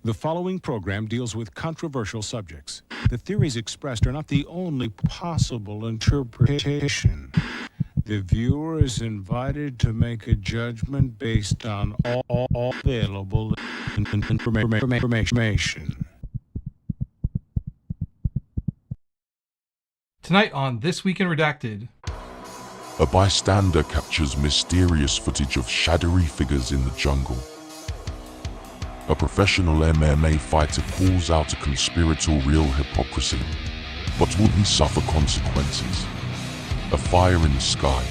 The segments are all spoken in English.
The following program deals with controversial subjects. The theories expressed are not the only possible interpretation. The viewer is invited to make a judgment based on all available information. Tonight on This Week in Redacted. A bystander captures mysterious footage of shadowy figures in the jungle. A professional MMA fighter calls out a conspiratorial hypocrisy, but will he suffer consequences? A fire in the sky.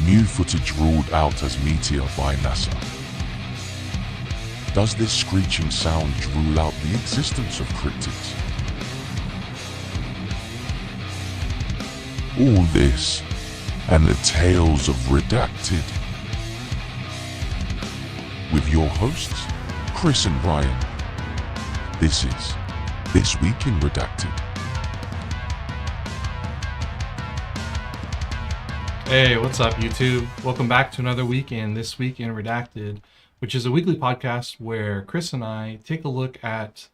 New footage ruled out as meteor by NASA. Does this screeching sound rule out the existence of cryptids? All this and the tales of Redacted. With your hosts, Chris and Ryan. This is This Week in Redacted. Hey, what's up, YouTube? Welcome back to another week in This Week in Redacted, which is a weekly podcast where Chris and I take a look at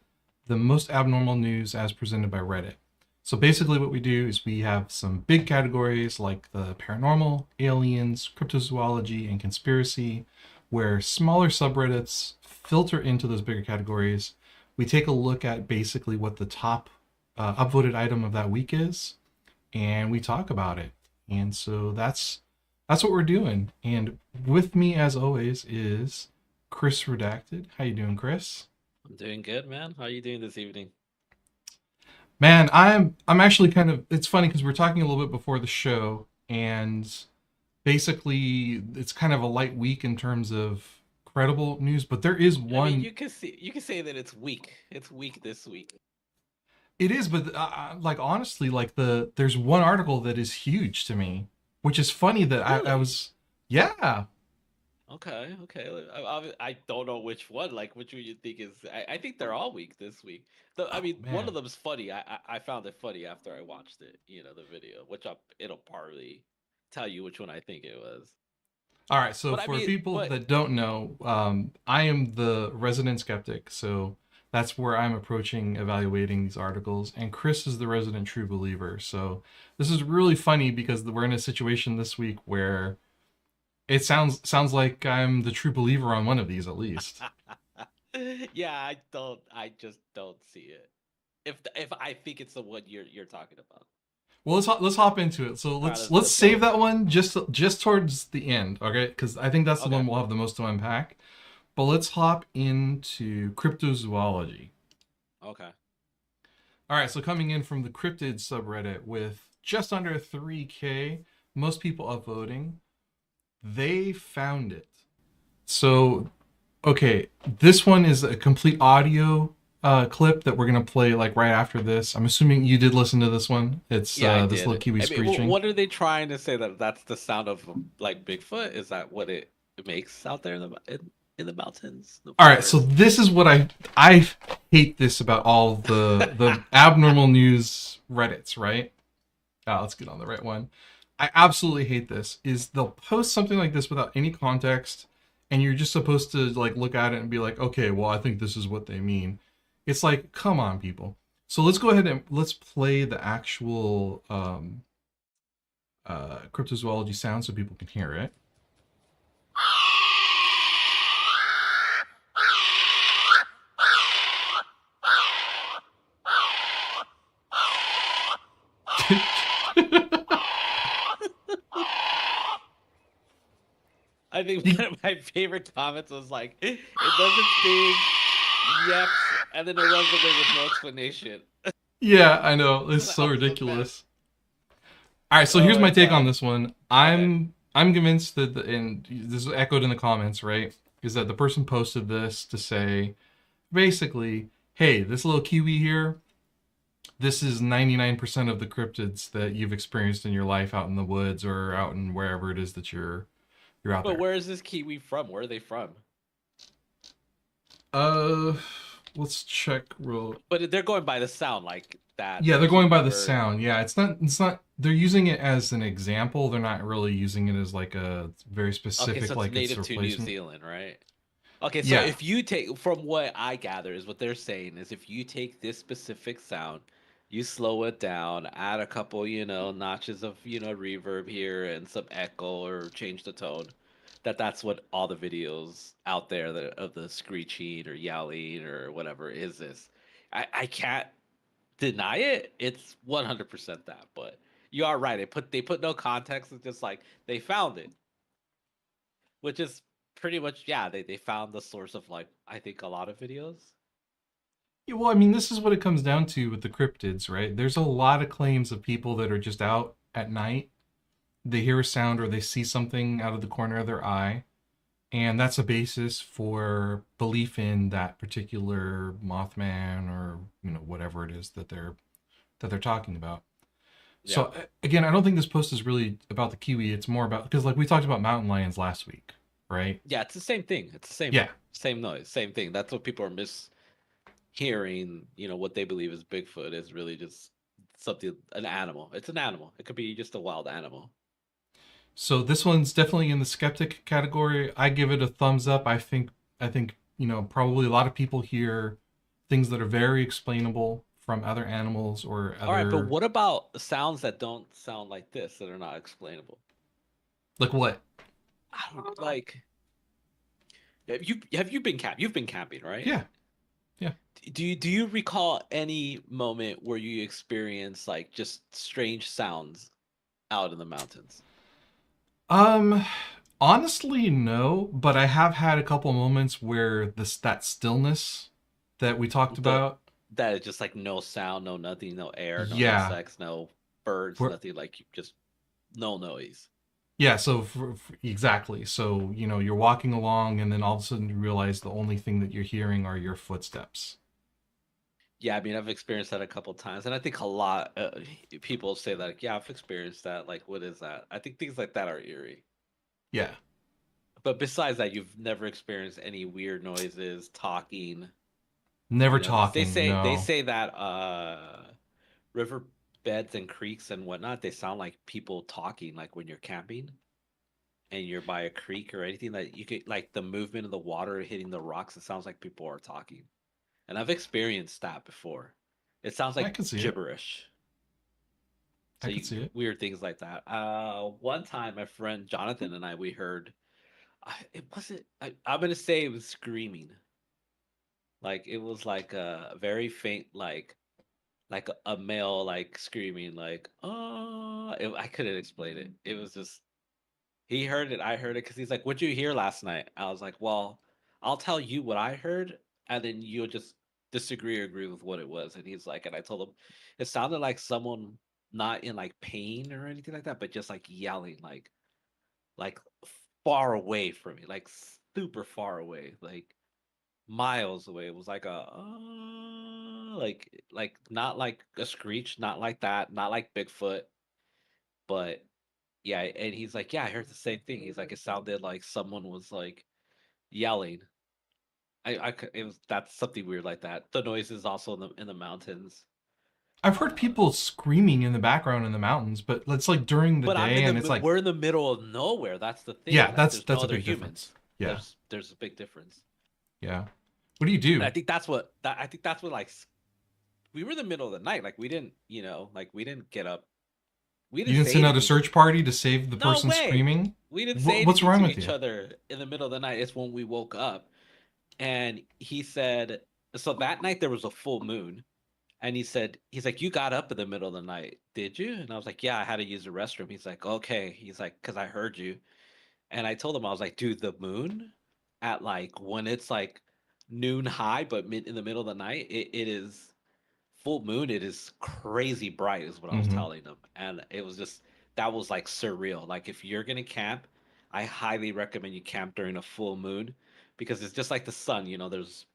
the most abnormal news as presented by Reddit. So basically what we do is we have some big categories like the paranormal, aliens, cryptozoology, and conspiracy, where smaller subreddits filter into those bigger categories. We take a look at basically what the top upvoted item of that week is, and we talk about it. And so that's what we're doing. And with me, as always, is Chris Redacted. How you doing, Chris? I'm doing good, man. How are you doing this evening? Man, I'm actually kind of, it's funny because we're talking a little bit before the show, and basically it's kind of a light week in terms of credible news, but there is one. I mean, you can say that it's weak. It's weak this week. It is, but like honestly, like there's one article that is huge to me, which is funny that Really? I was, yeah. Okay. I don't know which one. Like, which one you think is? I think they're all weak this week. I mean, one Man. of them's funny. I found it funny after I watched it. You know, the video, it'll probably tell you which one I think it was. All right, so But I for mean, people but- that don't know, I am the resident skeptic, so that's where I'm approaching evaluating these articles, and Chris is the resident true believer. So this is really funny because we're in a situation this week where it sounds like I'm the true believer on one of these at least. Yeah, I just don't see it. If I think it's the one you're talking about. Well, let's hop into it. So let's let's save go. that one just towards the end, okay? Because I think that's the Okay. one we'll have the most to unpack. But let's hop into cryptozoology. Okay. All right, so coming in from the cryptid subreddit with just under 3K, most people upvoting, they found it. So, okay, this one is a complete audio clip that we're gonna play like right after this. I'm assuming you did listen to this one. It's I this did. little kiwi I mean, screeching. what are they trying to say, that's the sound of like Bigfoot? Is that what it makes out there in the mountains? All right, so this is what I hate this about all the abnormal news Reddits, right? Let's get on the right one. I absolutely hate this. Is they'll post something like this without any context, and you're just supposed to like look at it and be like, okay, well, I think this is what they mean. It's like, come on, people. So let's go ahead and let's play the actual cryptozoology sound so people can hear it. I think one of my favorite comments was like, it doesn't sting, yeps, and then it runs away with no explanation. Yeah, I know. It's so That was the ridiculous. All right, so Oh here's my my take God. on this one. I'm convinced that, and this is echoed in the comments, right? Is that the person posted this to say, basically, hey, this little kiwi here, this is 99% of the cryptids that you've experienced in your life out in the woods or out in wherever it is that you're out But there. where is this kiwi from? Where are they from? Let's check real. But they're going by the sound, like that. Yeah, they're going by the bird. sound. Yeah, it's not. They're using it as an example. They're not really using it as like a very Okay, specific, so like it's it's native to New replacement. Zealand, right? Okay, so Yeah. if you take, from what I gather, is what they're saying is if you take this specific sound, you slow it down, add a couple, notches of, reverb here and some echo or change the tone, that's what all the videos out there that of the screeching or yelling or whatever is this. I can't deny it. It's 100% that, but you are right. They put no context. It's just like they found it, which is pretty much, yeah, they found the source of, like, I think a lot of videos. Yeah, well, I mean, this is what it comes down to with the cryptids, right? There's a lot of claims of people that are just out at night. They hear a sound or they see something out of the corner of their eye, and that's a basis for belief in that particular Mothman or whatever it is that they're talking about. Yeah. So again, I don't think this post is really about the kiwi. It's more about, because like we talked about mountain lions last week, right? Yeah, it's the same thing. It's the same Yeah. same noise, same thing. That's what people are mishearing. What they believe is Bigfoot is really just something, an animal. It's an animal. It could be just a wild animal. So this one's definitely in the skeptic category. I give it a thumbs up. I think probably a lot of people hear things that are very explainable from other animals or All right, but other, what about sounds that don't sound like this, that are not explainable? like what? I don't like. Have you been You've been camping, right? Yeah. Yeah. Do you recall any moment where you experienced like just strange sounds out in the mountains? Um Honestly no, but I have had a couple moments where that stillness that we talked The about. That is just like no sound, no nothing, no air, no Yeah. insects, no birds, Where, nothing, like just no noise. yeah, so exactly. So, you're walking along and then all of a sudden you realize the only thing that you're hearing are your footsteps. Yeah, I mean, I've experienced that a couple times, and I think a lot people say that, like, yeah, I've experienced that. Like, what is that? I think things like that are eerie. Yeah. But besides that, you've never experienced any weird noises, talking. Never They talking, say they no. say that river beds and creeks and whatnot, they sound like people talking, like when you're camping and you're by a creek or anything, that you could, like, the movement of the water hitting the rocks, it sounds like people are talking. And I've experienced that before. It sounds I like could see it. gibberish. I So could see it. weird things like that. One time my friend Jonathan and I, we heard, it wasn't, I'm gonna say it was screaming. Like it was like a very faint, like a male, like screaming, like, oh, I couldn't explain it. It was just, he heard it, I heard it, because he's like, "What'd you hear last night?" I was like, "Well, I'll tell you what I heard, and then you'll just disagree or agree with what it was." And he's like, and I told him, it sounded like someone not in like pain or anything like that, but just like yelling, like far away from me, like super far away, like miles away. It was like a like not like a screech, not like that, not like Bigfoot, but yeah. And he's like, "Yeah, I heard the same thing." He's like, "It sounded like someone was like yelling." It was, that's something weird like that. The noise is also in the mountains. I've heard Uh, people screaming in the background in the mountains, but it's like during the but day and it's like, we're in the middle of nowhere. That's the thing. yeah, Like, that's there's no a other big difference. humans. Yeah. There's a big difference. Yeah. What do you And do? I think that's what, like, we were in the middle of the night. Like, we didn't, like, we didn't get up. We You didn't didn't say send out a anything. search party to save the No person way. screaming? We didn't say What's anything wrong to with each you? other in the middle of the night. It's when we woke up. And he said, so that night there was a full moon. And he's like, "You got up in the middle of the night, did you?" And I was like, "Yeah, I had to use the restroom." He's like, "Okay." He's like, "Because I heard you." And I told him, I was like, "Dude, the moon at, like, when it's like noon high, but in the middle of the night, it is full moon. It is crazy bright," is what I was Hmm. telling him. And it was just, that was like surreal. Like, if you're gonna camp, I highly recommend you camp during a full moon, because it's just like the sun. There's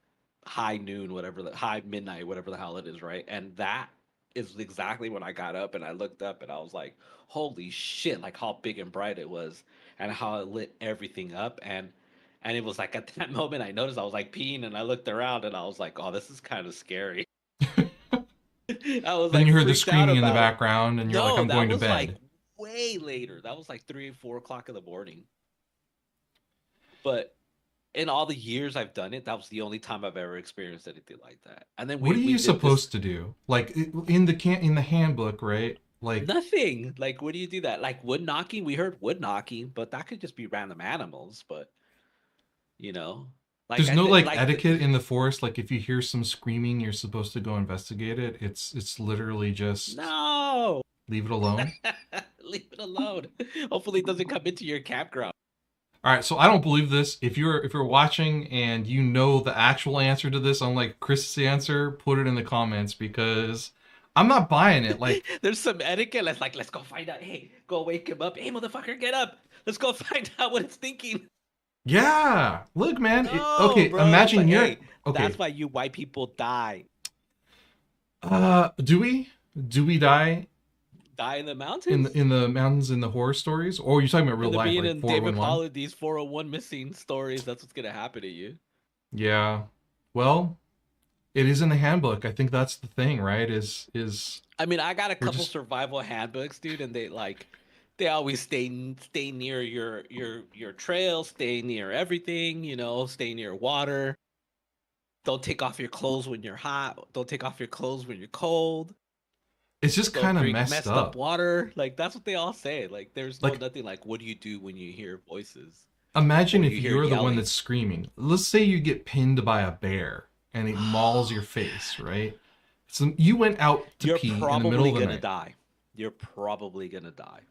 high noon, whatever, the high midnight, whatever the hell it is, right? And that is exactly when I got up and I looked up and I was like, "Holy shit!" Like how big and bright it was, and how it lit everything up. And it was like at that moment I noticed, I was like peeing and I looked around and I was like, "Oh, this is kind of scary." I was Then like you heard the freaked out screaming in the about it. background and you're like, No, I'm that going to was like bed. way later. That was like 3 or 4 o'clock in the morning. But in all the years I've done it, that was the only time I've ever experienced anything like that. And then What are we you did this supposed to do? Like in the handbook, right? Like nothing. Like, what do you do that? Like wood knocking, we heard wood knocking, but that could just be random animals. But you know, like there's I no think like like etiquette in the forest. Like if you hear some screaming, you're supposed to go investigate it. It's literally just no, leave it alone. leave it alone. Hopefully, it doesn't come into your campground. All right, so I don't believe this. If you're watching and you know the actual answer to this, unlike Chris's answer, put it in the comments because I'm not buying it. Like, There's some etiquette. Let's go find out. Hey, go wake him up. Hey, motherfucker, get up. Let's go find out what it's thinking. yeah, look, man. No, Okay, bro. imagine But you're hey, okay. that's why you white people die. Do we die Die in the in mountains. the mountains in the horror stories, or are you talking about real And then life, being like in David 411? Pollody's 401 missing stories, that's what's gonna happen to you. Yeah. Well, it is in the handbook. I think that's the thing, right? Is I mean, I got a we're couple just survival handbooks, dude, and they always stay near your trail, stay near everything, stay near water. Don't take off your clothes when you're hot. Don't take off your clothes when you're cold. it's just Don't kind of drink messed messed up up. water. Like that's what they all say. Like there's no Like nothing like what do you do when you hear voices imagine or if you hear you're the one yelling? that's screaming. Let's say you get pinned by a bear and it mauls your face, right? So you went out to You're pee in the middle probably of the gonna night. die. You're probably gonna die.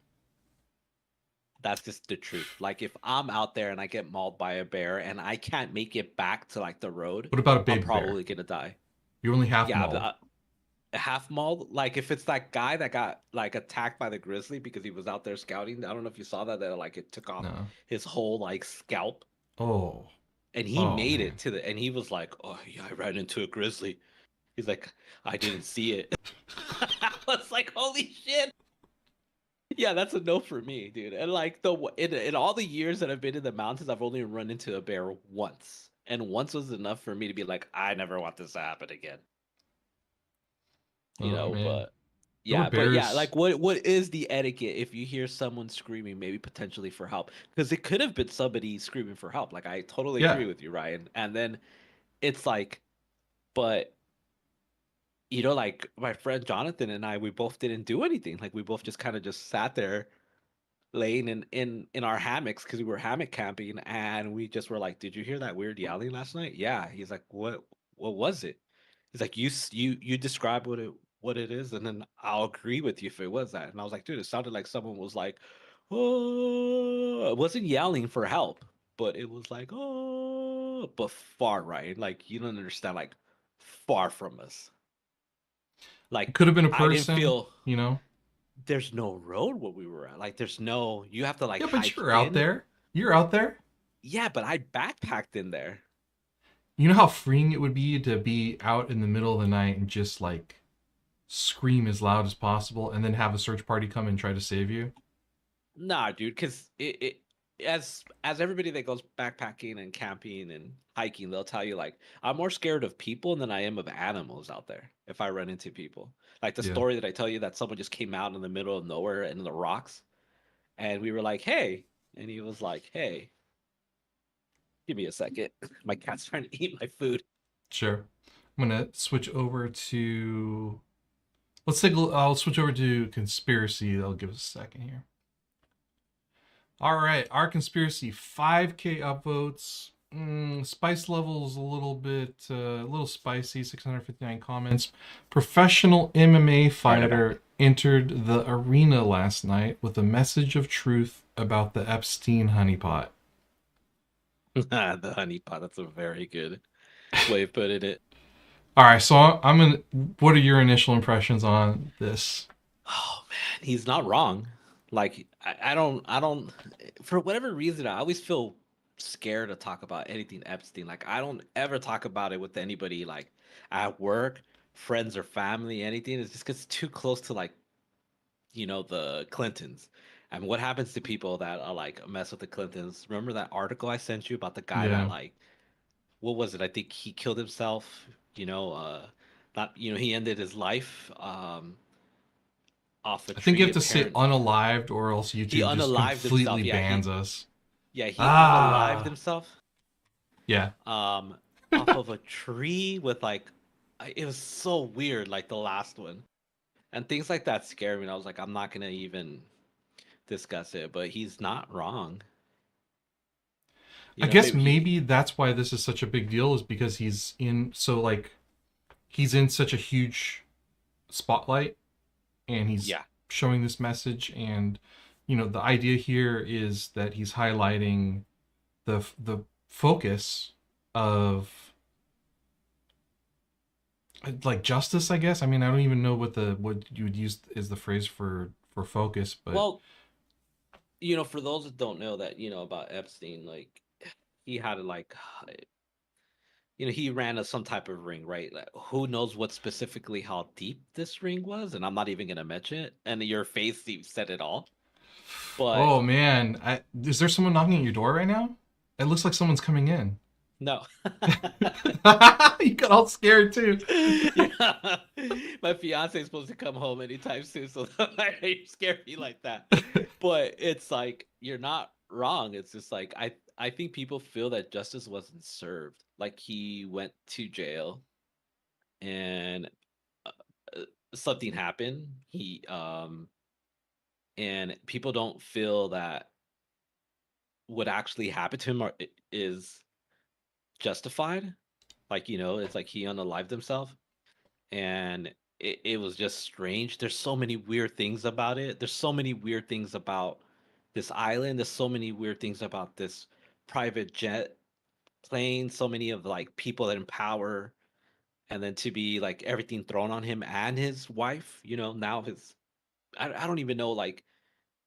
That's just the truth. Like if I'm out there and I get mauled by a bear and I can't make it back to like the road, What about a I'm baby bear? probably gonna die. You're only half Yeah, mauled. half mauled. Like if it's that guy that got like attacked by the grizzly because he was out there scouting. I don't know if you saw that. That like it took off No. his whole like scalp, Oh. and he Oh made it man. to the. And he was like, "Oh yeah, I ran into a grizzly." He's like, "I didn't see it." I was like, "Holy shit!" Yeah, that's a no for me, dude. And like in all the years that I've been in the mountains, I've only run into a bear once, and once was enough for me to be like, I never want this to happen again. Oh man. But There were but yeah, bears. like what is the etiquette if you hear someone screaming, maybe potentially for help? Because it could have been somebody screaming for help. Like I totally Yeah. agree with you, Ryan. And then it's like, but like my friend Jonathan and I, we both didn't do anything. Like we both just kind of just sat there laying in our hammocks because we were hammock camping, and we just were like, "Did you hear that weird yelling last night?" Yeah. He's like, What was it?" He's like, You describe what it is, and then I'll agree with you if it was that." And I was like, "Dude, it sounded like someone was like, oh," it wasn't yelling for help, but it was like, "Oh," but far right. Like you don't understand. Like far from us. It Like could have been a I didn't person, feel you know. there's no road where we were at. Like there's no you have to like Yeah, but hike you're out in. there. You're out there. Yeah, but I backpacked in there. You know how freeing it would be to be out in the middle of the night and just like scream as loud as possible and then have a search party come and try to save you? Nah, dude, because as everybody that goes backpacking and camping and hiking, they'll tell you like I'm more scared of people than I am of animals out there. If I run into people, like the Yeah. story that I tell you that someone just came out in the middle of nowhere in the rocks, and we were like, "Hey," and he was like, "Hey, give me a second. My cat's trying to eat my food." Sure. I'm gonna switch over to. Let's take. I'll switch over to conspiracy. That'll give us a second here. All right, our conspiracy 5K upvotes. Spice level is a little spicy. 659 comments. Professional MMA Right about fighter entered the arena last night with a message of truth about the Epstein honeypot. the honey pot. That's a very good way of putting it. All right, so I'm gonna. What are your initial impressions on this? Oh man, he's not wrong. Like I don't for whatever reason I always feel scared to talk about anything Epstein. Like I don't ever talk about it with anybody like at work, friends or family, anything. It's just 'cause it's too close to like, the Clintons. And what happens to people that are like mess with the Clintons? Remember that article I sent you about the guy that Yeah, like what was it? I think he killed himself, not he ended his life off a I think you tree have to say apparently. unalived, or else He YouTube just unalived himself. completely Yeah, bans us. he unalived Ah, himself. Yeah. um, off of a tree with like, it was so weird, like the last one, and things like that scare me. And I was like, I'm not gonna even discuss it, but he's not wrong. I You know, guess maybe he, maybe that's why this is such a big deal, is because he's in such a huge spotlight, and he's yeah, showing this message. And the idea here is that he's highlighting the focus of, like, justice, I guess. I mean, I don't even know what you would use as the phrase for focus, but well, for those that don't know that, about Epstein, like he had like, he ran some type of ring, right? Like, who knows what specifically how deep this ring was, and I'm not even gonna mention it. And your face said it all. But oh man, is there someone knocking at your door right now? It looks like someone's coming in. no. You got all scared too. Yeah. My fiance is supposed to come home anytime soon, so why are you scaring me like that? But it's like you're not wrong. It's just like I think people feel that justice wasn't served. Like he went to jail and uh, something happened. And people don't feel that what actually happened to him is justified. Like, it's like he unalived himself. And it was just strange. There's so many weird things about it. There's so many weird things about this island. There's so many weird things about this private jet plane. So many of like people in power, and then to be like everything thrown on him and his wife. Now I don't even know, like,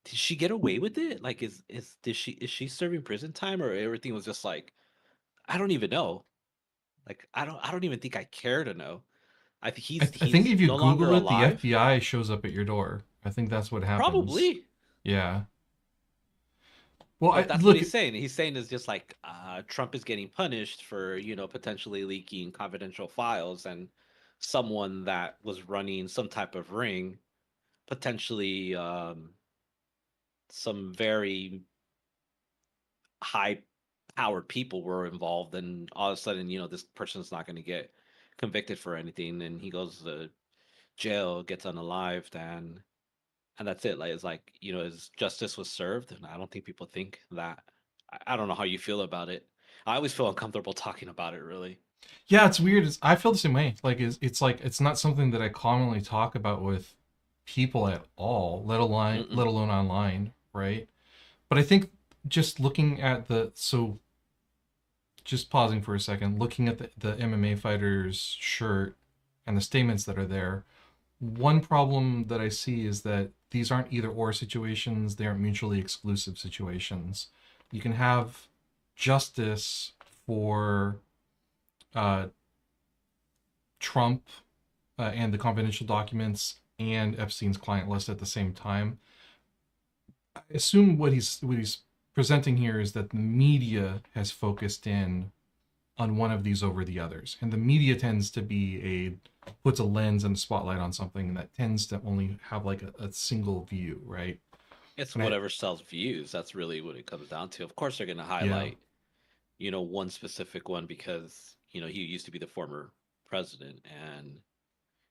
did she get away with it? Like, is she serving prison time, or everything was just like, I don't even know. Like, I don't even think I care to know. I think I think he's if you no longer Google it, the alive. FBI shows up at your door. I think that's what happens. Probably. Yeah. Well, But that's what look. he's saying. He's saying is just like, Trump is getting punished for, potentially leaking confidential files, and someone that was running some type of ring, potentially, some very high powered people were involved, and all of a sudden, this person's not going to get convicted for anything, and he goes to jail, gets unalived, and that's it. Like, it's like, his justice was served, and I don't think people think that. I don't know how you feel about it. I always feel uncomfortable talking about it, really. Yeah, it's weird. I feel the same way. Like, it's like it's not something that I commonly talk about with people at all, let Mm-mm. alone online, right? But I think just looking at just pausing for a second, looking at the MMA fighter's shirt and the statements that are there, one problem that I see is that these aren't either or situations, they aren't mutually exclusive situations. You can have justice for uh, Trump and the confidential documents and Epstein's client list at the same time. I assume what he's presenting here is that the media has focused in on one of these over the others, and the media tends to be puts a lens and a spotlight on something that tends to only have like a single view, right? It's And whatever sells views. That's really what it comes down to. Of course, they're going to yeah, highlight, one specific one because, he used to be the former president and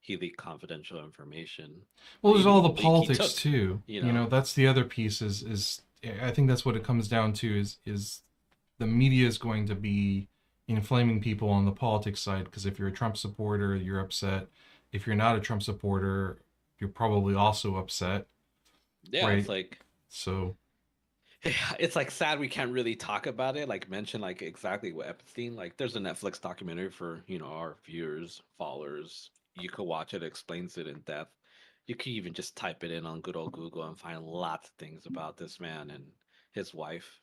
he leaked confidential information. well, there's all the Maybe leak he politics took, too. you know. That's the other piece. Is I think that's what it comes down to, is the media is going to be inflaming people on the politics side, because if you're a Trump supporter, you're upset. If you're not a Trump supporter, you're probably also upset, Yeah, it's right? like, So it's like sad we can't really talk about it, like mention like exactly what Epstein. Like, there's a Netflix documentary for, our viewers, followers. You could watch it, explains it in depth. You could even just type it in on good old Google and find lots of things about this man and his wife.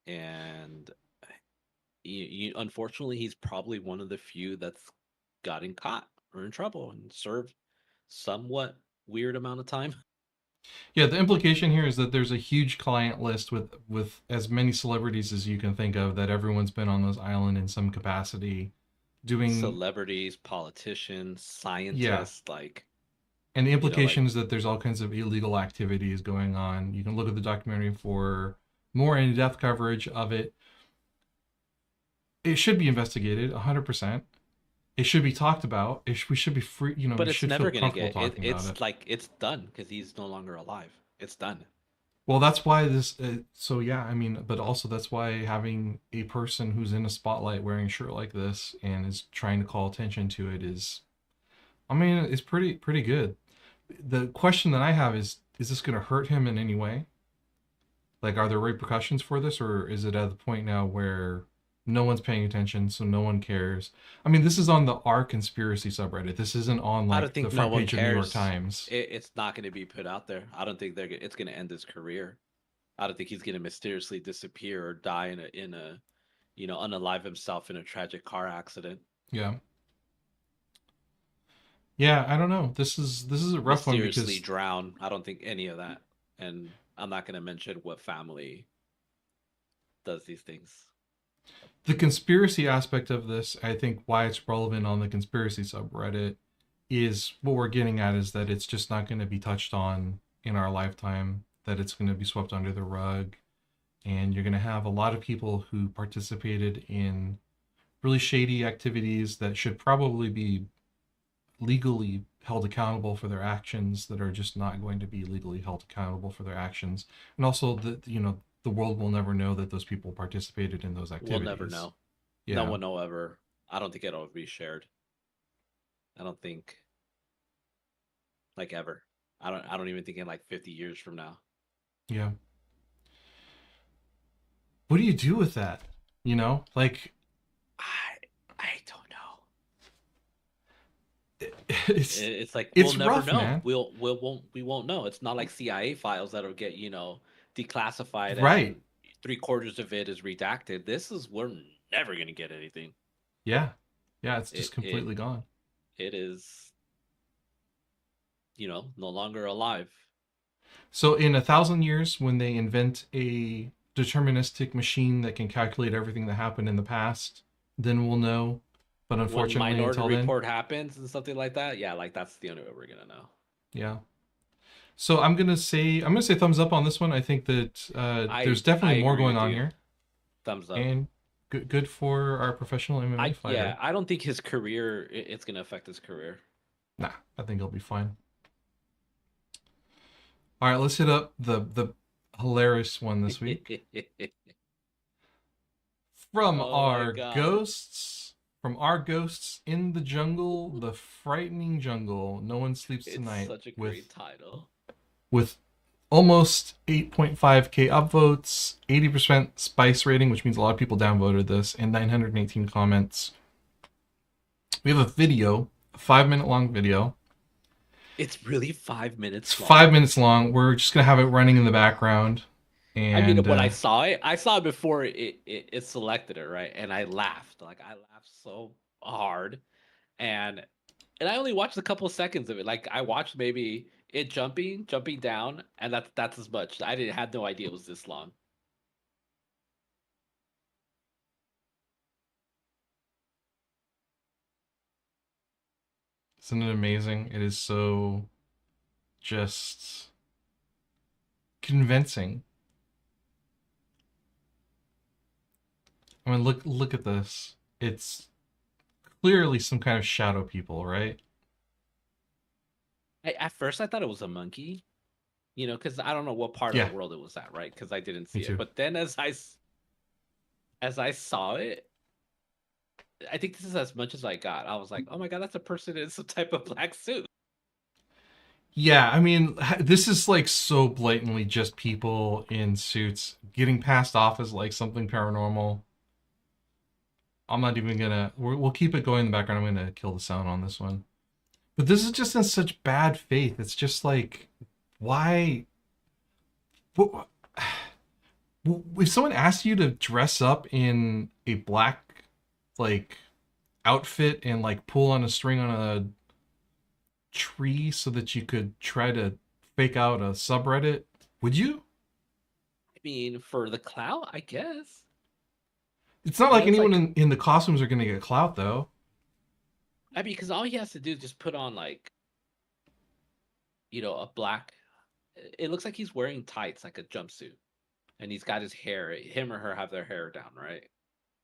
And unfortunately, he's probably one of the few that's gotten caught or in trouble and served somewhat weird amount of time. yeah, the implication here is that there's a huge client list with as many celebrities as you can think of, that everyone's been on this island in some capacity doing. Celebrities, politicians, Yeah, scientists, like, and the like, implication is that there's all kinds of illegal activities going on. You can look at the documentary for more in-depth coverage of it. it should be investigated 100%. It should be talked about. We should be free, But we it's should feel never gonna comfortable get it. talking about it. It's like it's done because he's no longer alive. It's done. Well, that's why this. So yeah, I mean, but also that's why having a person who's in a spotlight wearing a shirt like this and is trying to call attention to it is, I mean, it's pretty good. The question that I have is this going to hurt him in any way? Like, are there repercussions for this, or is it at the point now where no one's paying attention, so no one cares? I mean, this is on the R conspiracy subreddit. This isn't on I don't like the think no front one page of New York cares. Times. It's not going to be put out there. I don't think it's going to end his career. I don't think he's going to mysteriously disappear or die in a unalive himself in a tragic car accident. Yeah. Yeah, I don't know. This is a rough one Mysteriously because drown. I don't think any of that. And I'm not going to mention what family does these things. the conspiracy aspect of this, I think why it's relevant on the conspiracy subreddit is what we're getting at is that it's just not going to be touched on in our lifetime, that it's going to be swept under the rug, and you're going to have a lot of people who participated in really shady activities that should probably be legally held accountable for their actions that are just not going to be legally held accountable for their actions. And also that the world will never know that those people participated in those activities. We'll never know. Yeah. No one will ever. I don't think it'll be shared. I don't think, like, ever. I don't even think in like 50 years from now. Yeah. What do you do with that? Like I don't know. it's Like it's we'll never rough, know. man. We won't know. It's not like CIA files that'll get declassified Right. and 3/4 of it is redacted. We're never gonna get anything. Yeah. Yeah, it's just It completely gone. it is no longer alive. So in 1,000 years, when they invent a deterministic machine that can calculate everything that happened in the past, then we'll know. But When unfortunately, Minority until then, Report happens and something like that, yeah, like that's the only way we're gonna know. yeah. So I'm gonna say thumbs up on this one. I think that there's definitely I more agree going with on you. here, Thumbs up. and good for our professional MMA fighter. I don't think his career it's gonna affect his career. Nah, I think he'll be fine. All right, let's hit up the hilarious one this week from Oh my our God. ghosts. From our ghosts in the jungle, the frightening jungle. No one sleeps It's tonight. such a great title. With almost 8.5k upvotes, 80% spice rating, which means a lot of people downvoted this, and 918 comments. We have a video, a 5-minute long video. It's really 5 minutes It's long. 5 minutes long. We're just gonna have it running in the background. And I mean, when I saw it before it selected it, right? And I laughed. Like I laughed so hard. And I only watched a couple of seconds of it. Like I watched maybe it jumping down, and that's as much. I had no idea it was this long. isn't it amazing? It is so just convincing. I mean, look at this. It's clearly some kind of shadow people, right? At first I thought it was a monkey, because I don't know what part Yeah. of the world it was at, right? Because I didn't Me see too. it. But then as I saw it, I think this is as much as I got. I was like, oh my God, that's a person in some type of black suit. Yeah, I mean, this is like so blatantly just people in suits getting passed off as like something paranormal. I'm not even gonna. We'll keep it going in the background. I'm gonna kill the sound on this one. But this is just in such bad faith. It's just like, why? If someone asked you to dress up in a black, like, outfit and like pull on a string on a tree so that you could try to fake out a subreddit, would you? I mean, for the clout, I guess. It's not like it's anyone like- in the costumes are gonna get clout though. I mean, because all he has to do is just put on like, a black. It looks like he's wearing tights, like a jumpsuit, and he's got his hair. Him or her have their hair down, right?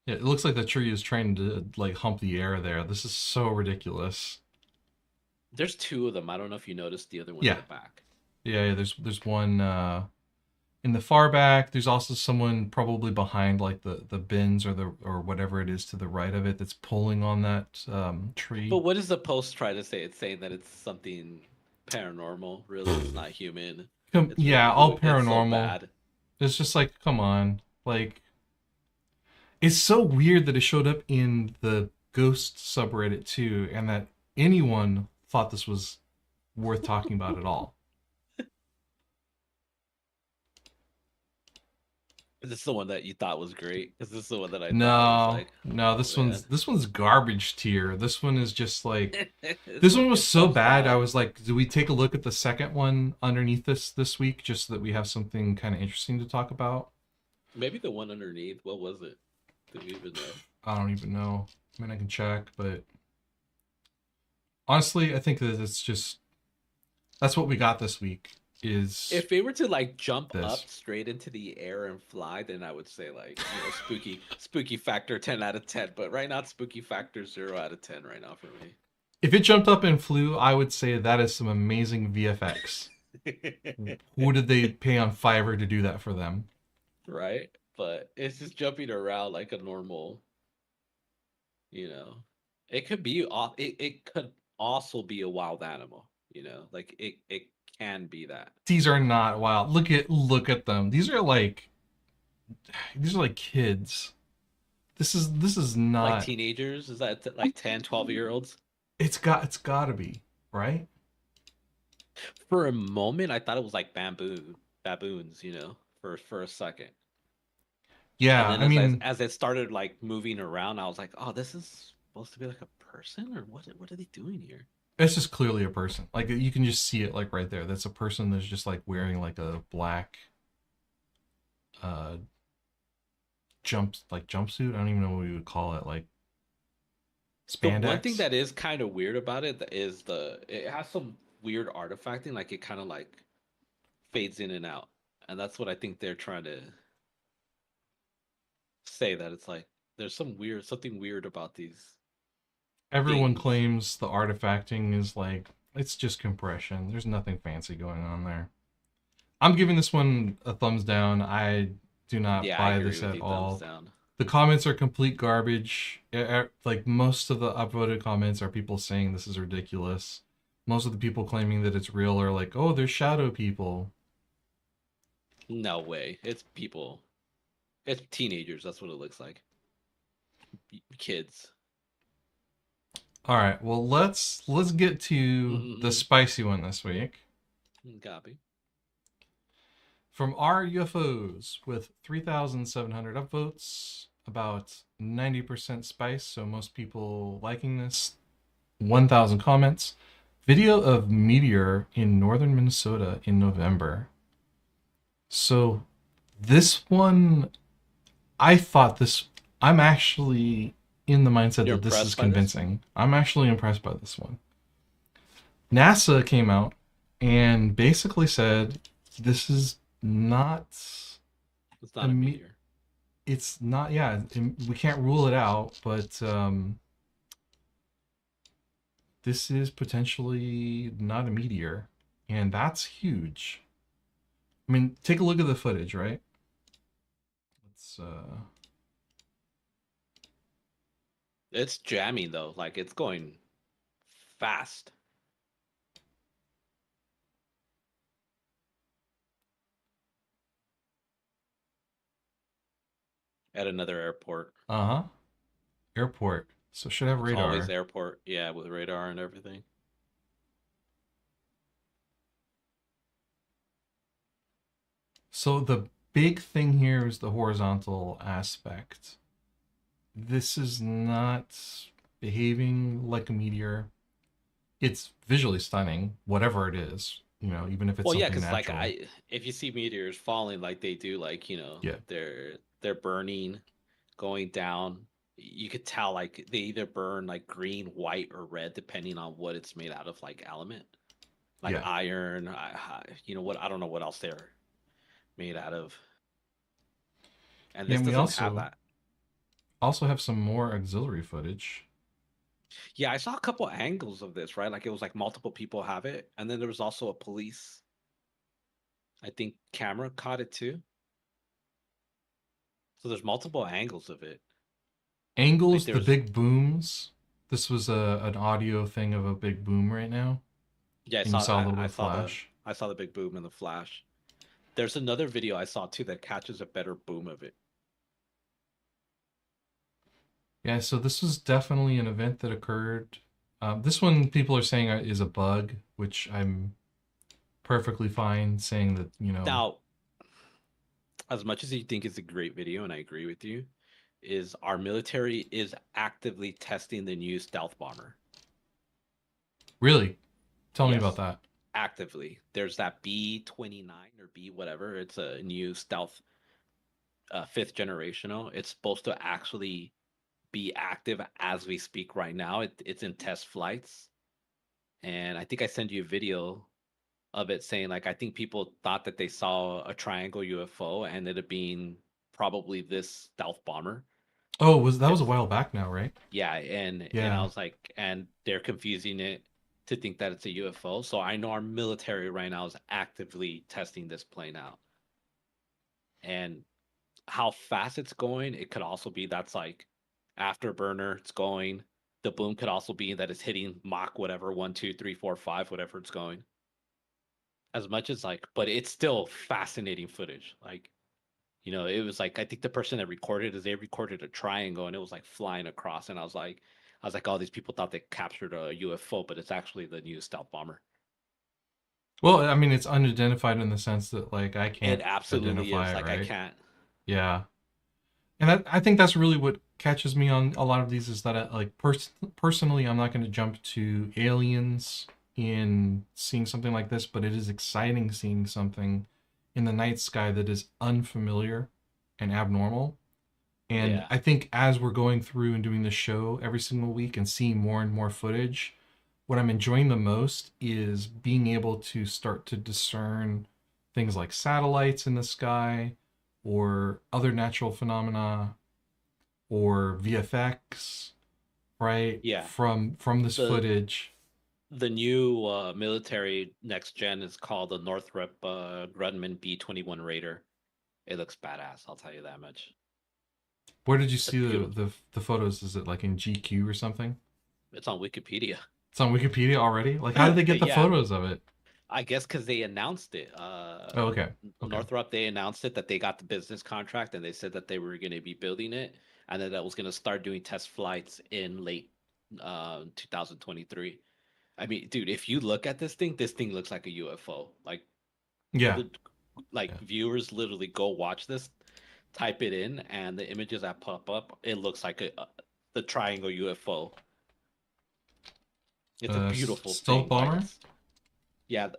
Yeah, it looks like the tree is trying to like hump the air there. This is so ridiculous. There's two of them. I don't know if you noticed the other one in Yeah, the back. yeah. There's one in the far back. There's also someone probably behind like the bins or whatever it is to the right of it that's pulling on that But tree. what does the post try to say? It's saying that it's something paranormal. Really, it's not human. It's Yeah, really all it's so paranormal. bad. It's just like, come on, like it's so weird that it showed up in the ghost subreddit too, and that anyone thought this was worth talking about at all. Is this the one that you thought was great? Is this the one that I thought was No, like, no, oh man, this one's garbage tier. This one is just like it's this one like was it's so so bad. I sad. was like, do we take a look at the second one underneath this week just so that we have something kind of interesting to talk about? Maybe the one underneath. What was it? Do we even know? I don't even know. I mean, I can check, but honestly, I think that it's just that's what we got this week is If they were to like jump this. up straight into the air and fly, then I would say like, spooky factor 10 out of 10. But right now, it's spooky factor 0 out of 10 right now for If it jumped up and flew, I would say that is some amazing VFX. me. Who did they pay on Fiverr to do that for them? Right? But it's just jumping around like a normal, you know. It could be off. It could also be a wild animal. Like it can be that. These are not wild. Look at them. These are like kids. This is Like not. teenagers, is that like 10, 12 year olds? It's got to be right. For a moment, I thought it was like baboons, for a second. And Yeah, then I mean, as it started like moving around, I was like, "Oh, this is supposed to be like a person, or what are they doing here?" it's just clearly a person. Like you can just see it like right there. That's a person that's just like wearing like a black uh jumpsuit. I don't even know what we would call it, like The one thing spandex. that is kind of weird about it is it has some weird artifacting, like it kind of like fades in and out, and that's what I think they're trying to say, that it's like there's something weird about these Everyone things. claims the artifacting is like it's just compression. There's nothing fancy going on there. I'm giving this one a thumbs down. I do not Yeah, I buy agree this with at you. Thumbs all. down. The comments are complete garbage. Like most of the upvoted comments are people saying this is ridiculous. Most of the people claiming that it's real are like, "Oh, there's shadow people." No way. It's people. It's teenagers. That's what it looks like. Kids. All right, well let's get to the Mm-mm-mm. spicy one this week. Copy. From our UFOs with 3,700 upvotes, about 90% spice, so most people liking this. 1,000 comments. Video of meteor in northern Minnesota in November. So this one, I thought this. I'm actually in the mindset You're that this is impressed by this? convincing. I'm actually impressed by this one. NASA came out and basically said this is not It's a not a meteor. it's not, yeah, we can't rule it out, but this is potentially not a meteor, and that's huge. I mean, take a look at the footage, right? Let's It's jamming though. Like it's going fast. At another airport. uh-huh, airport. So should have It's always radar. airport. Yeah, with radar and everything. So the big thing here is the horizontal aspect. This is not behaving like a meteor. It's visually stunning, whatever it is, even if it's Well, yeah, something because like natural. if you see meteors falling like they do, like Yeah, they're burning, going down. You could tell like they either burn like green, white, or red depending on what it's made out of, like element, like yeah. iron. What, I don't know what else they're made out of, and Yeah, this and we doesn't have also that. also have some more auxiliary footage. Yeah, I saw a couple angles of this, right? Like it was like multiple people have it, and then there was also a police, I think, camera caught it too. So there's multiple angles of it. Like Angles, the there's big booms. This was an audio thing of a big boom right now, yeah, and you saw a little bit I of saw the flash. big boom and the flash. There's another video I saw too that catches a better boom of it. Yeah, so this was definitely an event that occurred. This one, people are saying is a bug, which I'm perfectly fine saying that, Now, as much as you think it's a great video, and I agree with you, is our military is actively testing the new stealth bomber. really, tell me about Yes, that. actively. There's that B-29 or B whatever. It's a new stealth, fifth generational. It's supposed to actually be active as we speak right now. It's in test flights, and I think I sent you a video of it saying like I think people thought that they saw a triangle UFO and ended up being probably this stealth bomber. Oh, that was a It's while back now, right? yeah, and I Yeah. was like, and they're confusing it to think that it's a UFO. So I know our military right now is actively testing this plane out. And how fast it's going, it could also be that's like afterburner, it's going. The boom could also be that it's hitting Mach whatever, 1, 2, 3, 4, 5, whatever it's going. As much as like, but it's still fascinating footage. Like, it was like I think the person that recorded is they recorded a triangle and it was like flying across, and I was like, all these people thought they captured a UFO, but it's actually the new stealth bomber. Well, I mean, it's unidentified in the sense that like I It can't absolutely identify is. it, Like I right? can't. Yeah. And I think that's really what catches me on a lot of these is that personally, I'm not going to jump to aliens in seeing something like this, but it is exciting seeing something in the night sky that is unfamiliar and abnormal. And Yeah, I think as we're going through and doing the show every single week and seeing more and more footage, what I'm enjoying the most is being able to start to discern things like satellites in the sky or other natural phenomena or VFX, right? yeah. From this The footage. the new military next gen is called the Northrop Grumman B-21 Raider. It looks badass. I'll tell you that much. Where did you It's a see beautiful. the photos? Is it like in GQ or something? It's on Wikipedia. It's on Wikipedia already? Like how did they get the Yeah, photos of it? I guess because they announced it. Oh, okay. Okay. Northrop, they announced it that they got the business contract and they said that they were going to be building it and that was going to start doing test flights in late 2023. I mean, dude, if you look at this thing looks like a UFO. Yeah. Lit- like Yeah. viewers literally go watch this, type it in, and the images that pop up, it looks like the triangle UFO. It's a beautiful Stealth thing. Like bomber. yeah,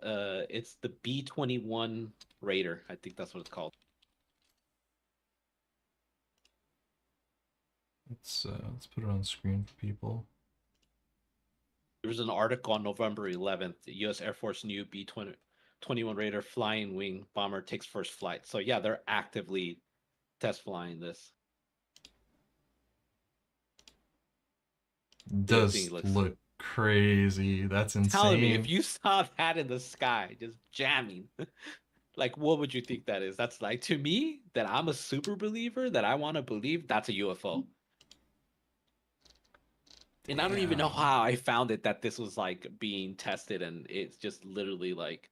it's the B-21 Raider. I think that's what it's called. Let's put it on screen for people. There was an article on November 11th. The U.S. Air Force new B-21 Raider flying wing bomber takes first flight. So yeah, they're actively test flying this. This thing Does looks. look crazy. That's Telling me, if insane. you saw that in the sky just jamming, like what would you think that is? That's like to me that I'm a super believer that I want to believe that's a UFO. And I don't even know Damn. how I found it that this was like being tested and it's just literally like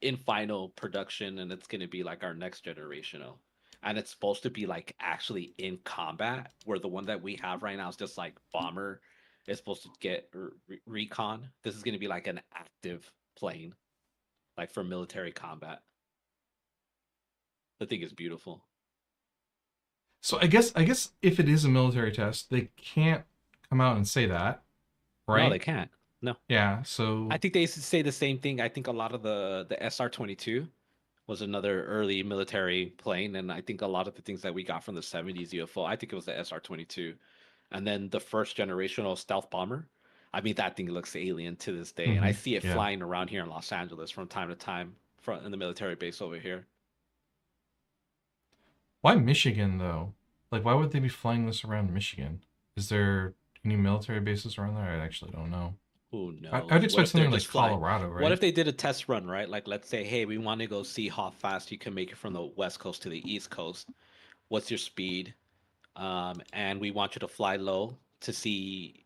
in final production and it's going to be like our next generational. And it's supposed to be like actually in combat, where the one that we have right now is just like bomber. It's supposed to get recon. This is going to be like an active plane, like for military combat. The thing is beautiful. So I guess if it is a military test, they can't come out and say that, No, they right? can't. No, Yeah. I So think they used to say the same thing. I think a lot of the SR-22 was another early military plane, and I think a lot of the things that we got from the 70s UFO, I think it was the SR-22, and then the first generational stealth bomber. I mean, that thing looks alien to this day, and I hmm see it yeah. flying around here in Los Angeles from time to time, from in the military base over here. Why Michigan though? Like, why would they be flying this around Michigan? Is there any military bases around there? I actually don't know. Who I'd knows? What expect if they're something like just flying? Colorado, What right? if they did a test run, right? Like, let's say, hey, we want to go see how fast you can make it from the West Coast to the East Coast. What's your speed? And we want you to fly low to see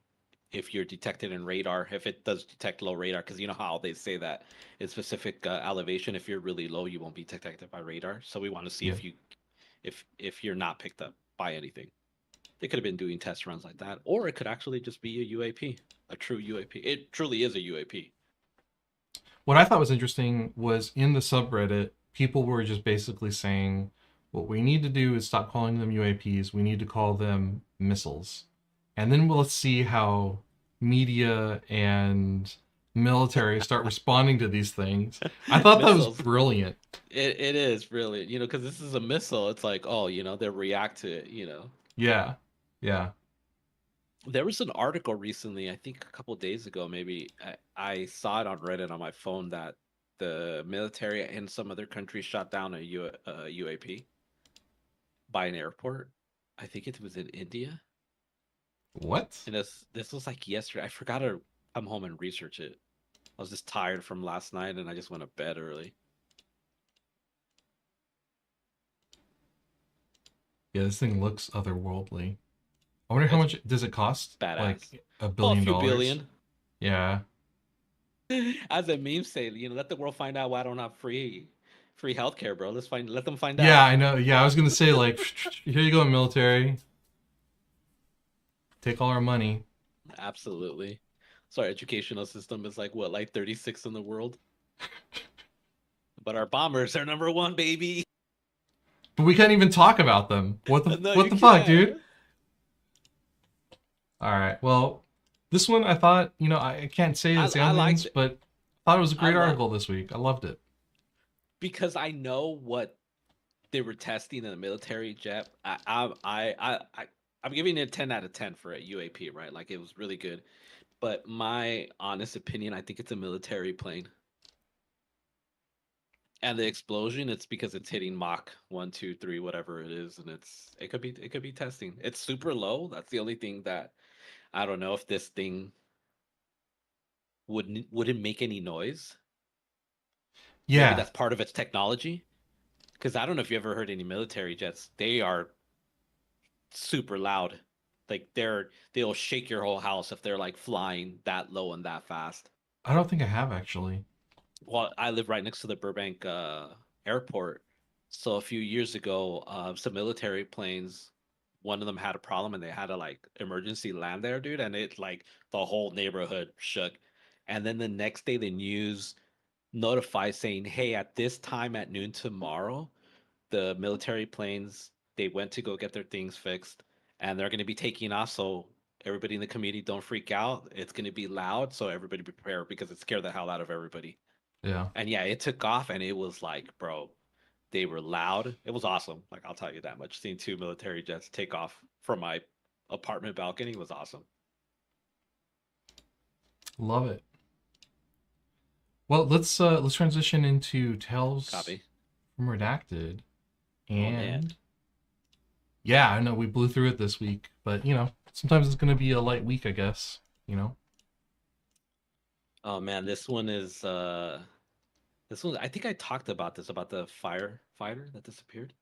if you're detected in radar, if it does detect low radar, because you know how they say that in specific elevation, if you're really low, you won't be detected by radar. So we want to see Yeah. if you're not picked up by anything. They could have been doing test runs like that, or it could actually just be a UAP, a true UAP. It truly is a UAP. What I thought was interesting was in the subreddit, people were just basically saying, what we need to do is stop calling them UAPs. We need to call them missiles. And then we'll see how media and military start responding to these things. I thought that was Missiles. brilliant. It is really, because this is a missile. It's like, oh, they react to it. Yeah. Yeah. There was an article recently, I think a couple days ago, maybe I saw it on Reddit on my phone that the military in some other countries shot down a UAP by an airport. I think it was in India, What? and this was like yesterday. I forgot to come home and research it. I was just tired from last night, and I just went to bed early. Yeah, this thing looks otherworldly. I wonder how It's much does it cost? badass. Like $1 Oh, a billion? few billion. Yeah. As a meme say, let the world find out why I don't have free healthcare, bro. Let them find Yeah, out. I know. Yeah, I was gonna say like, here you go, military. Take all our money. Absolutely. So our educational system is like what, like 36 in the world? But our bombers are number one, baby. But we can't even talk about them. No, What you the fuck, dude? can't. All right. Well, this one I thought, I can't say it's I liked aliens, it. but I thought it was a I great love article this week. I loved it. because I know what they were testing in the military jet. I'm giving it a 10 out of 10 for a UAP, right? Like it was really good. But my honest opinion, I think it's a military plane. And the explosion, it's because it's hitting Mach 1, 2, 3, whatever it is, and it could be testing. It's super low. That's the only thing that I don't know if this thing wouldn't make any noise. Maybe Yeah, that's part of its technology. Because I don't know if you ever heard any military jets. They are super loud. Like they'll shake your whole house if they're like flying that low and that fast. I don't think I have actually. Well, I live right next to the Burbank airport. So a few years ago, some military planes, one of them had a problem and they had to like emergency land there, dude. And it like the whole neighborhood shook. And then the next day, the news notified saying, "Hey, at this time at noon tomorrow, the military planes they went to go get their things fixed, and they're going to be taking off. So everybody in the community don't freak out. It's going to be loud, so everybody prepare because it scared the hell out of everybody." Yeah. And yeah, it took off, and it was like, bro, they were loud. It was awesome. Like I'll tell you that much. Seeing two military jets take off from my apartment balcony was awesome. Love it. Well, let's transition into Tales Copy. from Redacted. Oh man. And yeah, I know we blew through it this week, but sometimes it's going to be a light week, I guess. Oh man, this one I think I talked about this about the firefighter that disappeared.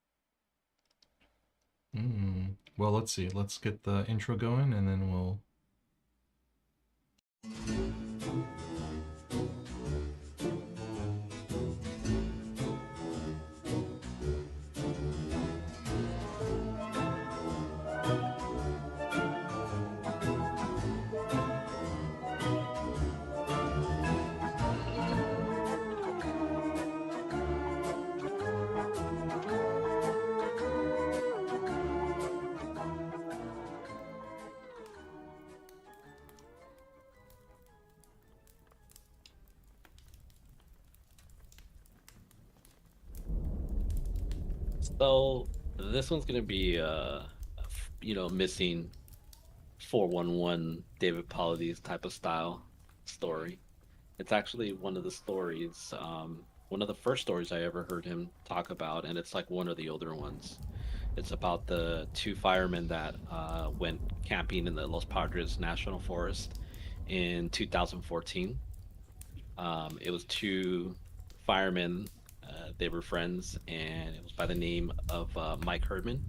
Well, let's see. Let's get the intro going and then we'll. So this one's gonna be missing 411 David Paulides type of style story. It's actually one of the stories, one of the first stories I ever heard him talk about, and it's like one of the older ones. It's about the two firemen that went camping in the Los Padres National Forest in 2014. It was two firemen. They were friends, and it was by the name of Mike Herdman.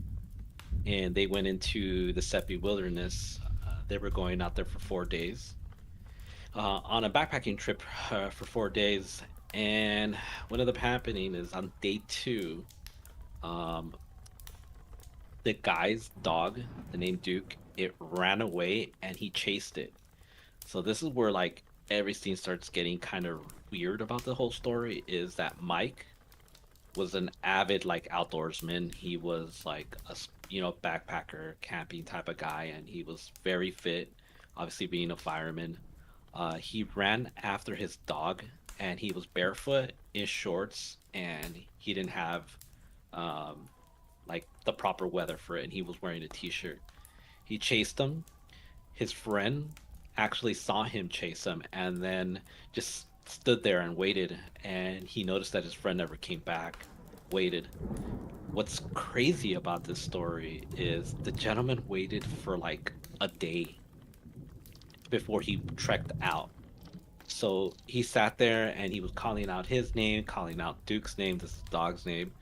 And they went into the Seppi Wilderness. They were going out there for 4 days on a backpacking trip for 4 days. And what ended up happening is on day two, um, the guy's dog, the name Duke, it ran away and he chased it. So this is where like everything starts getting kind of weird about the whole story is that Mike was an avid like outdoorsman. He was like backpacker, camping type of guy, and he was very fit. Obviously, being a fireman, he ran after his dog, and he was barefoot in shorts, and he didn't have um, like the proper weather for it, and he was wearing a t-shirt. He chased him. His friend actually saw him chase him, and then just stood there and waited. And he noticed that his friend never came back. Waited. What's crazy about this story is the gentleman waited for like a day before he trekked out. So he sat there and he was calling out his name, calling out Duke's name, this is the dog's name.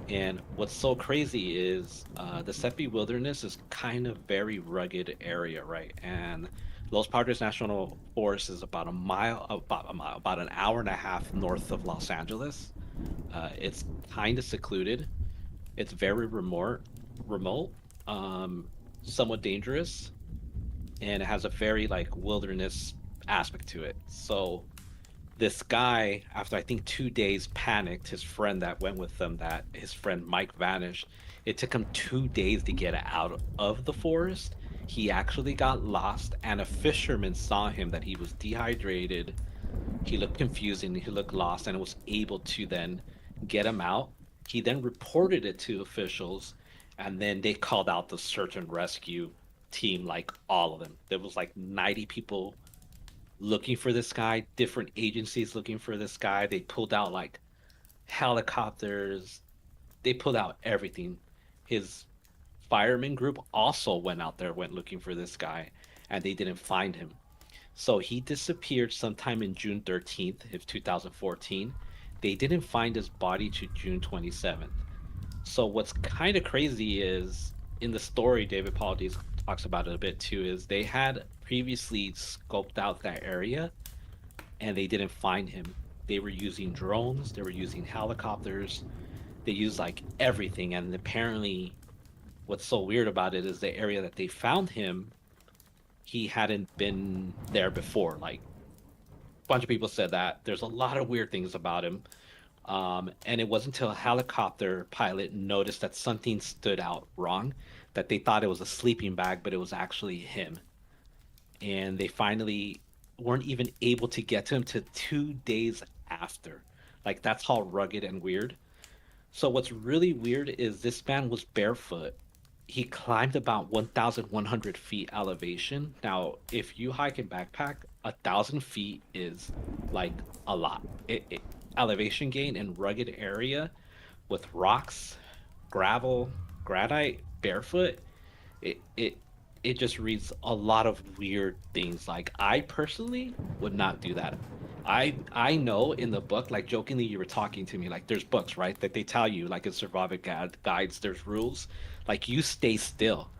And what's so crazy is the Seppi Wilderness is kind of very rugged area, right? And Los Padres National Forest is about an hour and a half north of Los Angeles. It's kind of secluded. It's very remote, um, somewhat dangerous, and it has a very like wilderness aspect to it. So this guy, after I think 2 days, panicked. His friend that went with them, that his friend Mike vanished. It took him 2 days to get out of the forest. He actually got lost, and a fisherman saw him that he was dehydrated. He looked confused and he looked lost, and was able to then get him out. He then reported it to officials, and then they called out the search and rescue team, like all of them. There was like 90 people looking for this guy, different agencies looking for this guy. They pulled out like helicopters, they pulled out everything. His fireman group also went out there, went looking for this guy, and they didn't find him. So he disappeared sometime in June 13th of 2014. They didn't find his body to June 27th. So what's kind of crazy is in the story, David Paulding talks about it a bit too, is they had previously scoped out that area and they didn't find him. They were using drones, they were using helicopters, they used like everything. And apparently, what's so weird about it is the area that they found him, he hadn't been there before. Like a bunch of people said that there's a lot of weird things about him. And it wasn't until a helicopter pilot noticed that something stood out wrong, that they thought it was a sleeping bag, but it was actually him. And they finally weren't even able to get to him to 2 days after. Like that's how rugged and weird. So what's really weird is this man was barefoot. He climbed about 1,100 feet elevation. Now, if you hike and backpack, 1,000 feet is like a lot. Elevation gain in rugged area with rocks, gravel, granite, barefoot. It it it just reads a lot of weird things. Like I personally would not do that. I know in the book, like jokingly, you were talking to me like there's books, right, that they tell you like in survival guides, there's rules, like you stay still.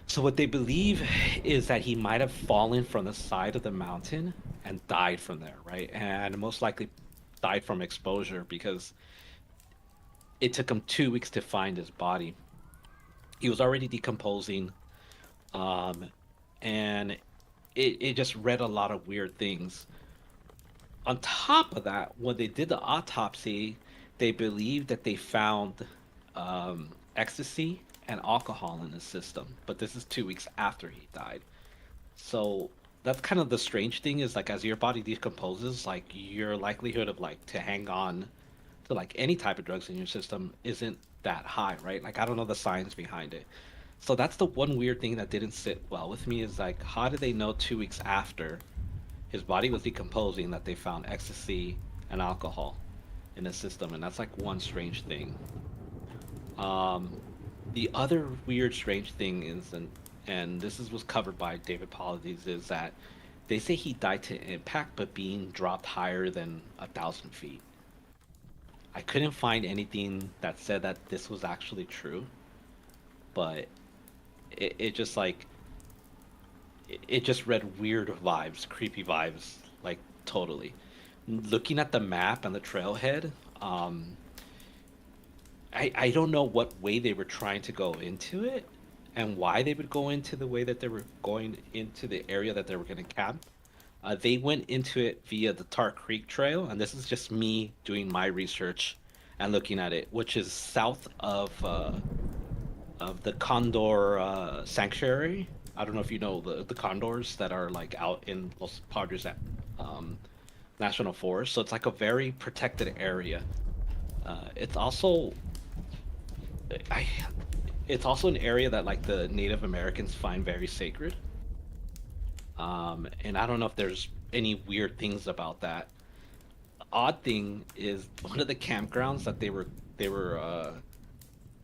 So what they believe is that he might have fallen from the side of the mountain and died from there, right? And most likely died from exposure because it took him 2 weeks to find his body. He was already decomposing, um, and it just read a lot of weird things. On top of that, when they did the autopsy, they believed that they found ecstasy and alcohol in his system, but this is 2 weeks after he died. So that's kind of the strange thing is like as your body decomposes, like your likelihood of like to hang on to like any type of drugs in your system isn't that high, right? Like I don't know the science behind it. So that's the one weird thing that didn't sit well with me is like how did they know 2 weeks after his body was decomposing that they found ecstasy and alcohol in his system? And that's like one strange thing. Um, The other weird, strange thing is, and this is was covered by David Paulides, is that they say he died to impact, but being dropped higher than 1,000 feet. I couldn't find anything that said that this was actually true, but it just like it just read weird vibes, creepy vibes, like totally. Looking at the map and the trailhead, I don't know what way they were trying to go into it and why they would go into the way that they were going into the area that they were going to camp. They went into it via the Tar Creek Trail, and this is just me doing my research and looking at it, which is south of the Condor Sanctuary. I don't know if you know the condors that are like out in Los Padres um, National Forest. So it's like a very protected area. It's also I it's also an area that like the Native Americans find very sacred. And I don't know if there's any weird things about that. Odd thing is one of the campgrounds that they were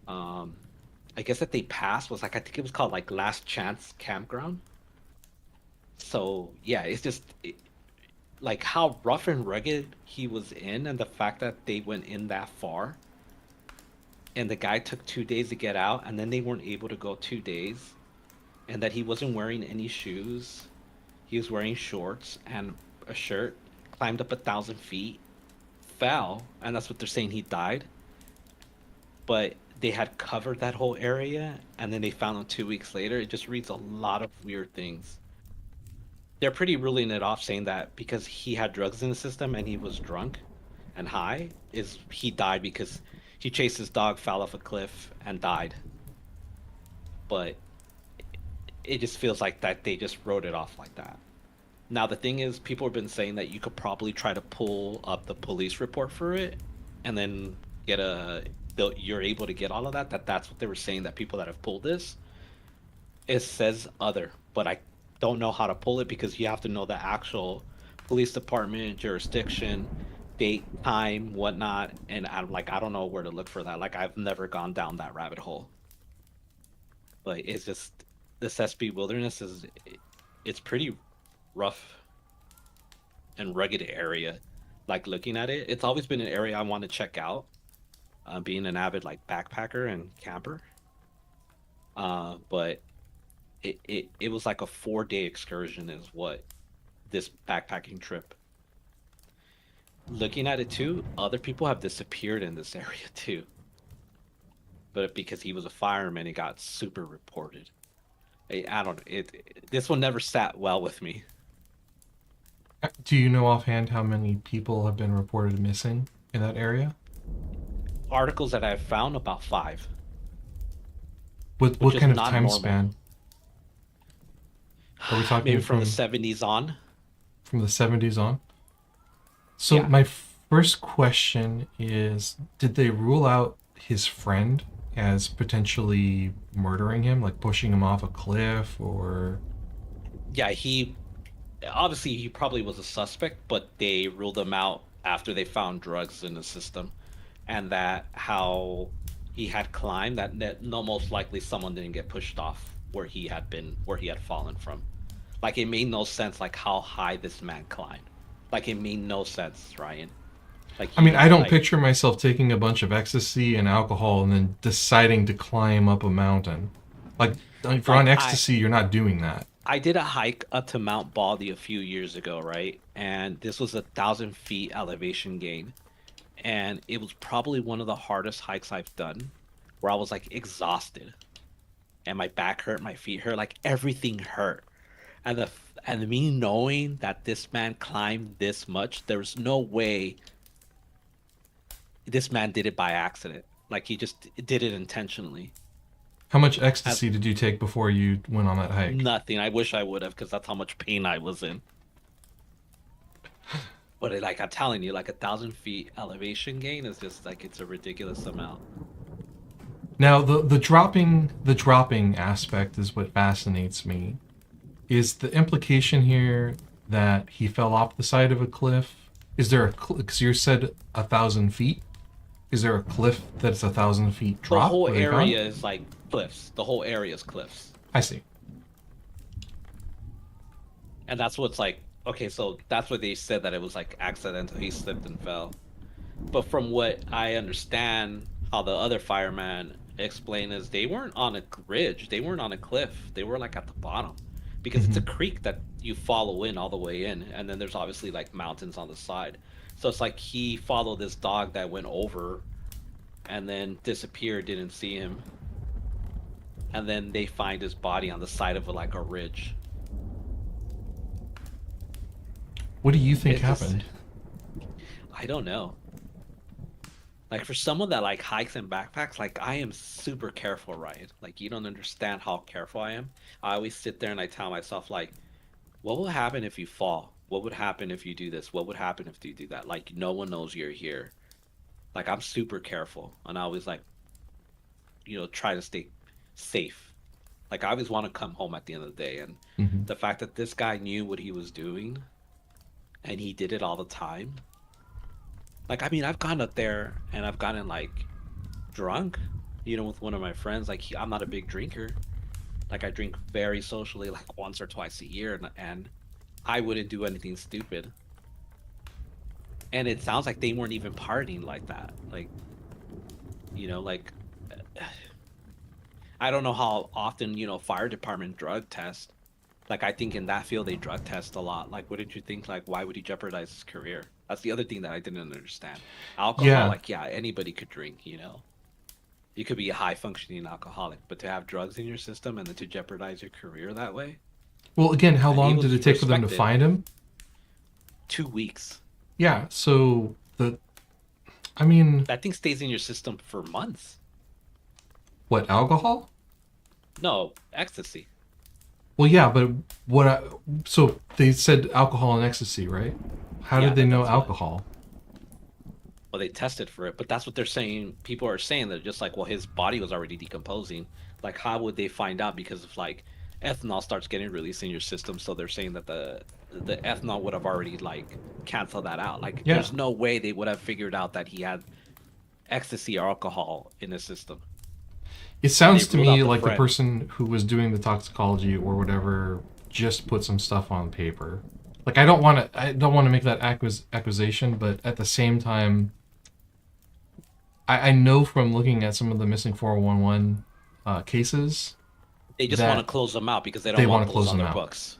um I guess that they passed was like I think it was called like Last Chance Campground. So yeah, it's just like how rough and rugged he was in, and the fact that they went in that far, and the guy took 2 days to get out, and then they weren't able to go 2 days, and that he wasn't wearing any shoes. He was wearing shorts and a shirt, climbed up 1,000 feet, fell, and that's what they're saying he died. But they had covered that whole area, and then they found him 2 weeks later. It just reads a lot of weird things. They're pretty ruling it off, saying that because he had drugs in the system and he was drunk and high, is he died because he chased his dog, fell off a cliff, and died. But it just feels like that they just wrote it off like that. Now the thing is, people have been saying that you could probably try to pull up the police report for it, and then get you're able to get all of that. That's what they were saying. That people that have pulled this, it says other, but I don't know how to pull it because you have to know the actual police department, jurisdiction, date, time, whatnot, and I'm like I don't know where to look for that. Like I've never gone down that rabbit hole. But it's just this SB Wilderness it's pretty rough and rugged area. Like looking at it, it's always been an area I want to check out. Being an avid like backpacker and camper. But it was like a 4 day excursion is what this backpacking trip. Looking at it too, other people have disappeared in this area too. But because he was a fireman, it got super reported. I don't. This one never sat well with me. Do you know offhand how many people have been reported missing in that area? Articles that I've found about 5. What is kind of not time normal. span? Are we talking Maybe from the 70s on? from the 70s on? So Yeah. my first question is, did they rule out his friend as potentially murdering him, like pushing him off a cliff or... Yeah, he obviously he probably was a suspect, but they ruled him out after they found drugs in the system, and that how he had climbed that no most likely someone didn't get pushed off where he had fallen from. Like it made no sense like how high this man climbed. Like it made no sense, Ryan. Like I mean, I don't like, picture myself taking a bunch of ecstasy and alcohol and then deciding to climb up a mountain. Like, if you're on like ecstasy, you're not doing that. I did a hike up to Mount Baldy a few years ago, right? And this was 1,000 feet elevation gain. And it was probably one of the hardest hikes I've done where I was like exhausted. And my back hurt, my feet hurt, like everything hurt. And me knowing that this man climbed this much, there was no way this man did it by accident. Like he just did it intentionally. How much ecstasy did you take before you went on that hike? Nothing. I wish I would have, because that's how much pain I was in. But like I'm telling you, like 1,000 feet elevation gain is just like it's a ridiculous amount. Now, the dropping aspect is what fascinates me. Is the implication here that he fell off the side of a cliff? Is there a because you said 1,000 feet? Is there a cliff that's 1,000 feet The drop? whole where they area found? is like cliffs. The whole area is cliffs. I see. And that's what's like, okay, so that's what they said, that it was like accidental. He slipped and fell. But from what I understand, how the other fireman explained is they weren't on a ridge, they weren't on a cliff, they were like at the bottom, because it's a creek that you follow in all the way in, and then there's obviously like mountains on the side. So it's like he followed this dog that went over, and then disappeared, didn't see him, and then they find his body on the side of like a ridge. What do you think It's just- happened? I don't know. Like for someone that like hikes and backpacks, like I am super careful, Ryan. Like you don't understand how careful I am. I always sit there and I tell myself like, what will happen if you fall? What would happen if you do this? What would happen if you do that? Like no one knows you're here. Like I'm super careful, and I always like, try to stay safe. Like I always want to come home at the end of the day, and the fact that this guy knew what he was doing, and he did it all the time. Like, I mean, I've gone up there and I've gotten like drunk, with one of my friends. Like, I'm not a big drinker. Like, I drink very socially, like once or twice a year, and I wouldn't do anything stupid. And it sounds like they weren't even partying like that. Like, like, I don't know how often, fire department drug test. Like, I think in that field they drug test a lot. Like, what did you think? Like, why would he jeopardize his career? That's the other thing that I didn't understand. Alcohol, Yeah. like, yeah, anybody could drink, You could be a high functioning alcoholic, but to have drugs in your system and then to jeopardize your career that way? Well, again, how And he long did was it take for them to respected. find him? 2 weeks. Yeah, so I mean, That thing stays in your system for months. what, alcohol? No, ecstasy. Well, yeah, but so they said alcohol and ecstasy, right? How Yeah, did they know that's what- alcohol? Well, they tested for it, but that's what they're saying. People are saying that just like, well, his body was already decomposing. Like, how would they find out? Because if like ethanol starts getting released in your system, so they're saying that the ethanol would have already like canceled that out. Like, Yeah. there's no way they would have figured out that he had ecstasy or alcohol in his system. It sounds They to ruled out me the like the friend. person who was doing the toxicology or whatever just put some stuff on paper. Like, I don't want to make that accusation, but at the same time, I know from looking at some of the missing 411 cases, They just that want to close them out because they they don't wanna want close those on them their out. books.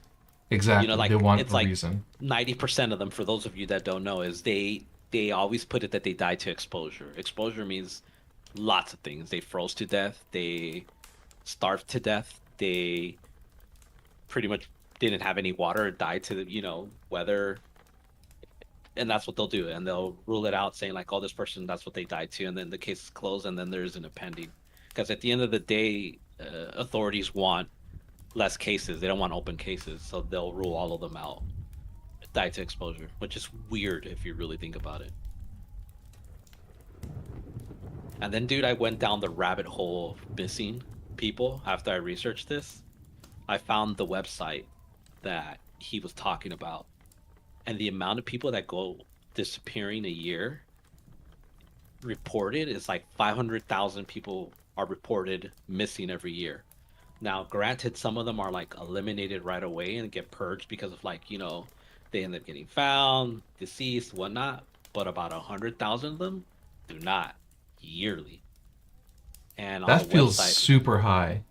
exactly, Like, they want it's a like reason. 90% of them, for those of you that don't know, is they always put it that they died to exposure. Exposure means lots of things. They froze to death, they starved to death, they pretty much didn't have any water, died to weather, and that's what they'll do. And they'll rule it out saying like, oh, this person, that's what they died to, and then the case is closed, and then there isn't a pending. Because at the end of the day, authorities want less cases. They don't want open cases, so they'll rule all of them out. Died to exposure, which is weird if you really think about it. And then, dude, I went down the rabbit hole of missing people after I researched this. I found the website that he was talking about, and the amount of people that go disappearing a year reported is like 500,000 people are reported missing every year. Now, granted, some of them are like eliminated right away and get purged because of like, they end up getting found, deceased, whatnot. But about 100,000 of them do not yearly. And on That the feels website, super high.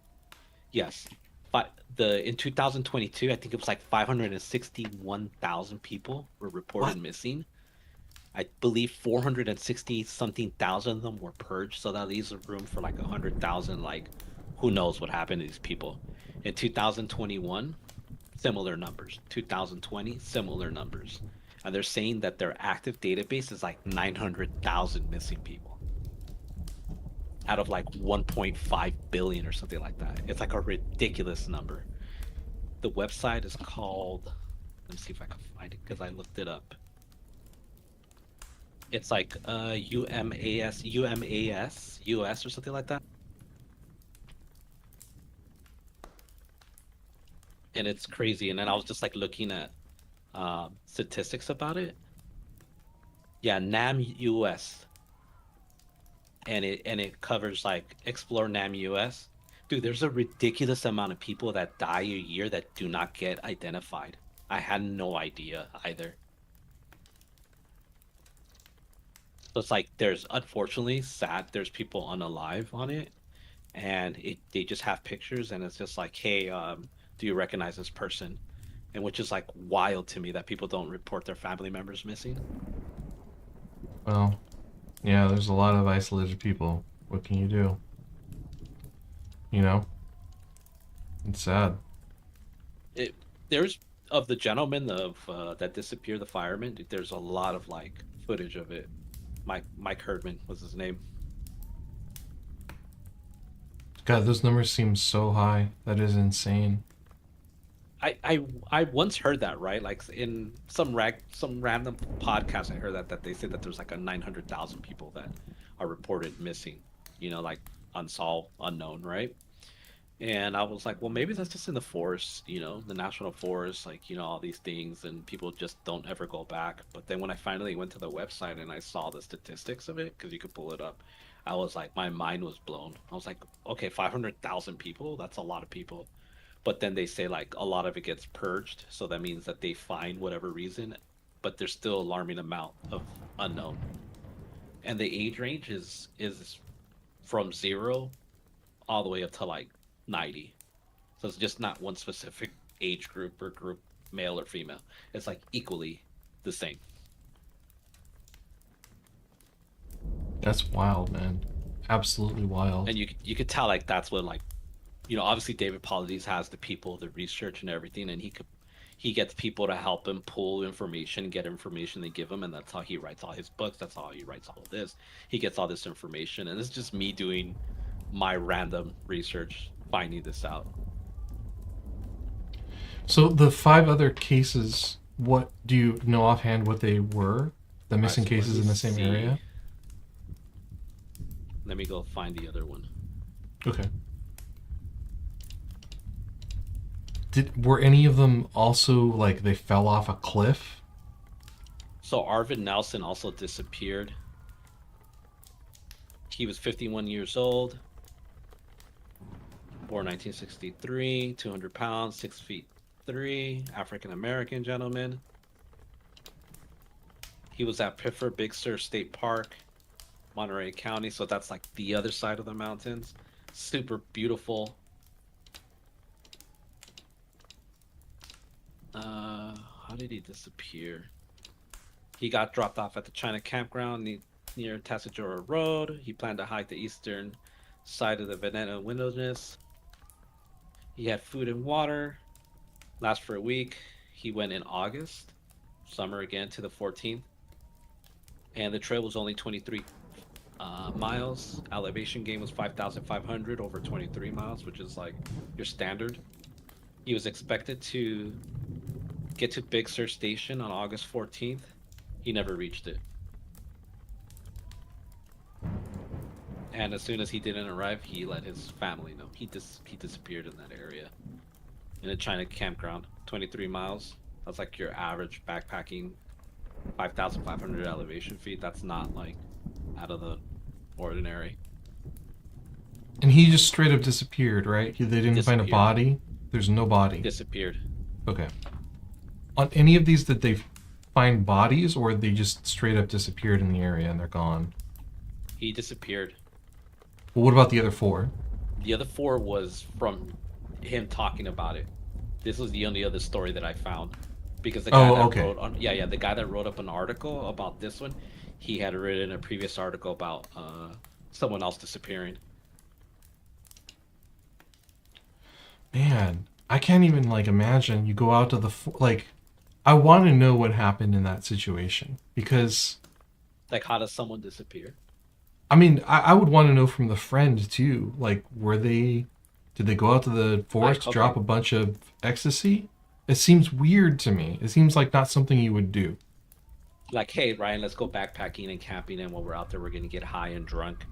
yes, but in 2022, I think it was like 561,000 people were reported missing. I believe 460 something thousand of them were purged, so that leaves room for like 100,000. Like, who knows what happened to these people? In 2021, similar numbers. 2020, similar numbers. And they're saying that their active database is like 900,000 missing people out of like 1.5 billion or something like that. It's like a ridiculous number. The website is called, let me see if I can find it because I looked it up. It's like UMAS US or something like that. And it's crazy. And then I was just like looking at statistics about it. Yeah, NAM US. And it covers like Explore NAM US. Dude, there's a ridiculous amount of people that die a year that do not get identified. I had no idea either. So it's like there's unfortunately sad there's people unalive on it, and they just have pictures, and it's just like, hey, do you recognize this person? And which is like wild to me that people don't report their family members missing. Well, yeah, there's a lot of isolated people. What can you do? You know? It's sad. It there's of the gentleman of that disappeared, the fireman. There's a lot of like footage of it. Mike Herdman was his name. God, those numbers seem so high. That is insane. I once heard that, right? Like in some random podcast, I heard that they said that there's like a 900,000 people that are reported missing. Like unsolved, unknown, right? And I was like, well, maybe that's just in the forest, the national forest, like, all these things, and people just don't ever go back. But then when I finally went to the website and I saw the statistics of it, because you could pull it up, I was like, my mind was blown. I was like, okay, 500,000 people, that's a lot of people. But then they say like a lot of it gets purged, so that means that they find whatever reason, but there's still alarming amount of unknown. And the age range is from 0 all the way up to like 90. So it's just not one specific age group or group, male or female. It's like equally the same. That's wild, man. Absolutely wild. And you could tell like that's what like, obviously David Paulides has the people, the research and everything, and he gets people to help him pull information, get information they give him, and that's how he writes all his books. That's how he writes all of this. He gets all this information, and it's just me doing my random research, finding this out. So the 5 other cases, what do you know offhand what they were? The missing So cases in the same area? Let me go find the other one. Okay. Were any of them also like they fell off a cliff? So Arvin Nelson also disappeared. He was 51 years old, born 1963, 200 pounds, 6 feet 3, African American gentleman. He was at Pifford Big Sur State Park, Monterey County, so that's like the other side of the mountains. Super beautiful. How did he disappear? He got dropped off at the China campground near Tasajora Road. He planned to hike the eastern side of the Veneta Wilderness. He had food and water. Last for a week. He went in August, summer again, to the 14th. And the trail was only 23 miles. Elevation gain was 5,500 over 23 miles, which is like your standard. He was expected to get to Big Sur Station on August 14th. He never reached it. And as soon as he didn't arrive, he let his family know. He disappeared in that area. In a China campground, 23 miles. That's like your average backpacking, 5,500 elevation feet. That's not like out of the ordinary. And he just straight up disappeared, right? They didn't find a body? There's no body. Disappeared. Okay. On any of these, did they find bodies, or they just straight up disappeared in the area and they're gone? He disappeared. Well, what about the other 4? The other 4 was from him talking about it. This was the only other story that I found, because the guy the guy that wrote up an article about this one, he had written a previous article about someone else disappearing. Man, I can't even like imagine you go out to the I want to know what happened in that situation, because like, how does someone disappear? I mean, I would want to know from the friend too. Like, did they go out to the forest to drop a bunch of ecstasy? It seems weird to me. It seems like not something you would do. Like, hey, Ryan, let's go backpacking and camping, and while we're out there, we're gonna get high and drunk.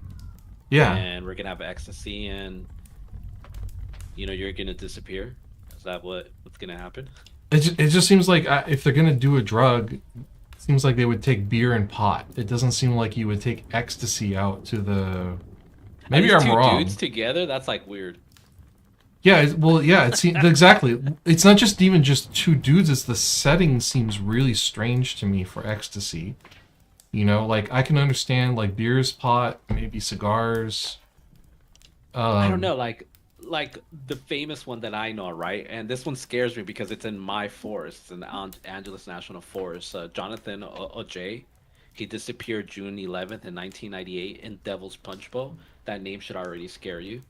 Yeah. And we're gonna have ecstasy, and you're gonna disappear. Is that what's gonna happen? It just seems like if they're gonna do a drug, it seems like they would take beer and pot. It doesn't seem like you would take ecstasy out to the. Maybe I'm wrong. 2 dudes together? That's like weird. Yeah, well, yeah, it's exactly. It's not just even just two dudes. It's the setting seems really strange to me for ecstasy. You know, like I can understand like beer's pot, maybe cigars. I don't Um, know, like the famous one that I know, right? And this one scares me because it's in my forest, it's in the Angeles National Forest. Jonathan O'Jay, he disappeared June 11th in 1998 in Devil's Punch Bowl. That name should already scare you.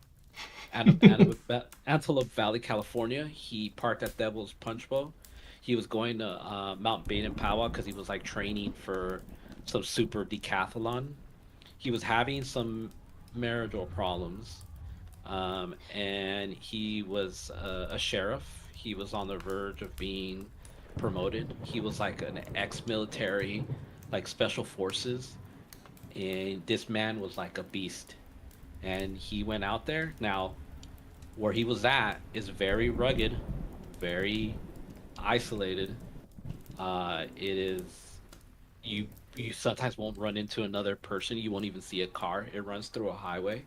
Antelope Valley, California. He parked at Devil's Punch Bowl. He was going to Mount Baden Powell because he was like training for some super decathlon. He was having some marital problems, and he was a sheriff. He was on the verge of being promoted. He was like an ex-military, like special forces, and this man was like a beast. And he went out there. Now, where he was at is very rugged, very isolated. It is you sometimes won't run into another person. You won't even see a car. It runs through a highway.